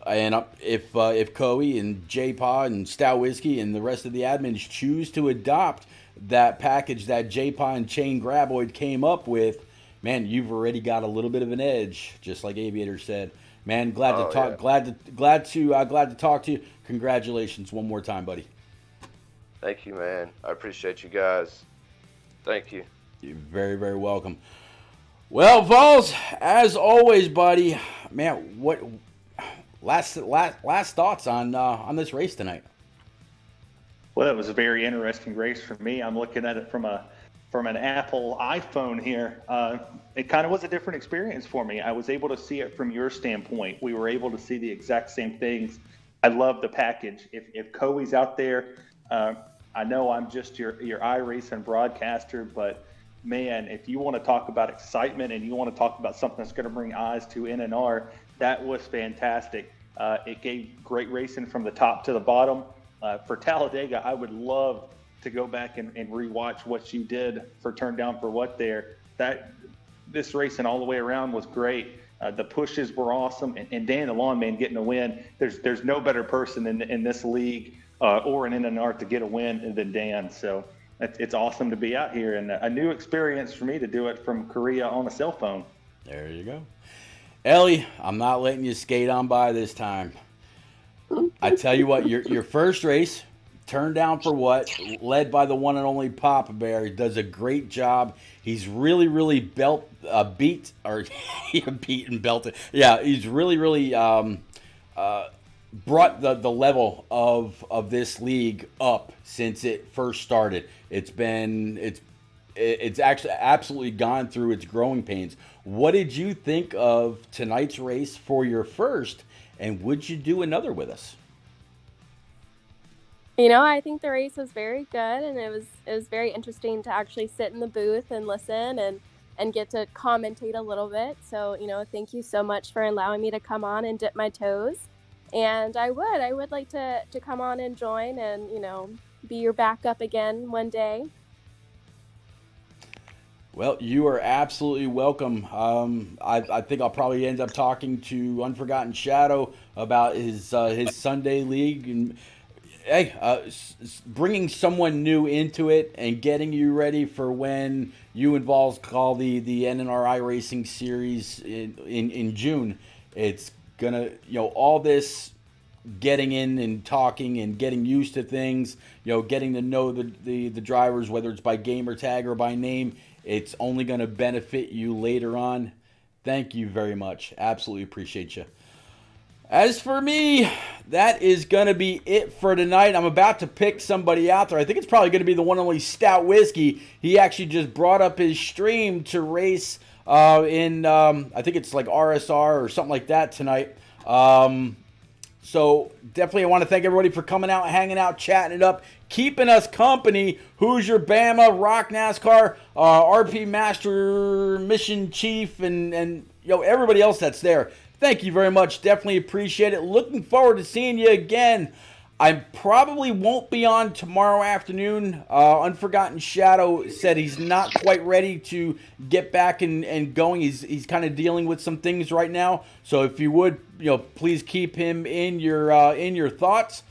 And if Coey and J-Paw and Stout Whiskey and the rest of the admins choose to adopt that package that J-Paw and Chain Graboid came up with, man, you've already got a little bit of an edge, just like Aviator said. Man, glad to talk. Yeah. Glad to talk to you. Congratulations one more time, buddy. Thank you, man. I appreciate you guys. Thank you. You're very, very welcome. Well, Vols, as always, buddy, man, what last thoughts on this race tonight? Well, it was a very interesting race for me. I'm looking at it from an Apple iPhone here. It kind of was a different experience for me. I was able to see it from your standpoint. We were able to see the exact same things. I love the package. If Coey's out there, I know I'm just your iRacing broadcaster, but man, if you want to talk about excitement and you want to talk about something that's going to bring eyes to NNR, that was fantastic. It gave great racing from the top to the bottom. For Talladega, I would love to go back and rewatch what you did for Turn Down for What there. This racing all the way around was great. The pushes were awesome, and Dan the Lawn Man getting a win. There's no better person in this league or in NNR to get a win than Dan. So it's awesome to be out here, and a new experience for me to do it from Korea on a cell phone. There you go. Ellie, I'm not letting you skate on by this time. I tell you what, your first race, Turn Down for What, led by the one and only Papa Bear, does a great job. He's really, really beat and belted. Yeah, he's really brought the level of this league up since it first started. It's actually absolutely gone through its growing pains. What did you think of tonight's race for your first, and would you do another with us? I think the race was very good, and it was very interesting to actually sit in the booth and listen and get to commentate a little bit. So, thank you so much for allowing me to come on and dip my toes. And I would like to come on and join and, be your backup again one day. Well, you are absolutely welcome. I think I'll probably end up talking to Unforgotten Shadow about his Sunday league, and hey, bringing someone new into it and getting you ready for when you and Vols call the NNRI Racing Series in June. It's gonna, all this getting in and talking and getting used to things, getting to know the drivers, whether it's by game or tag or by name. It's only going to benefit you later on. Thank you very much. Absolutely appreciate you. As for me, that is going to be it for tonight. I'm about to pick somebody out there. I think it's probably going to be the one and only Stout Whiskey. He actually just brought up his stream to race in, I think it's like RSR or something like that tonight. So definitely I want to thank everybody for coming out, hanging out, chatting it up, keeping us company. Hoosier, Bama, Rock NASCAR, RP Master, Mission Chief, and everybody else that's there. Thank you very much. Definitely appreciate it. Looking forward to seeing you again. I probably won't be on tomorrow afternoon. Unforgotten Shadow said he's not quite ready to get back and going. He's kind of dealing with some things right now. So if you would, please keep him in your thoughts.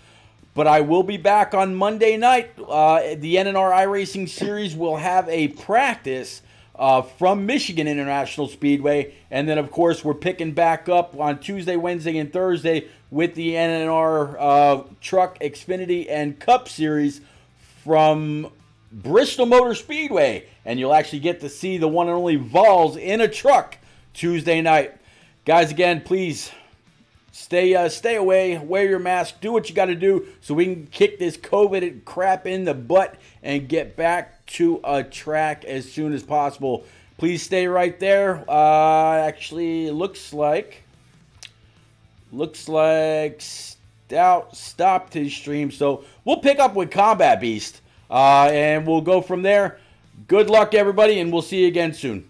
But I will be back on Monday night. The NNR iRacing Series will have a practice from Michigan International Speedway. And then, of course, we're picking back up on Tuesday, Wednesday, and Thursday with the NNR Truck, Xfinity, and Cup Series from Bristol Motor Speedway. And you'll actually get to see the one and only Vols in a truck Tuesday night. Guys, again, please stay away, wear your mask, do what you got to do so we can kick this COVID crap in the butt and get back to a track as soon as possible. Please stay right there. Actually, looks like Stout stopped his stream, so we'll pick up with Combat Beast, and we'll go from there. Good luck, everybody, and we'll see you again soon.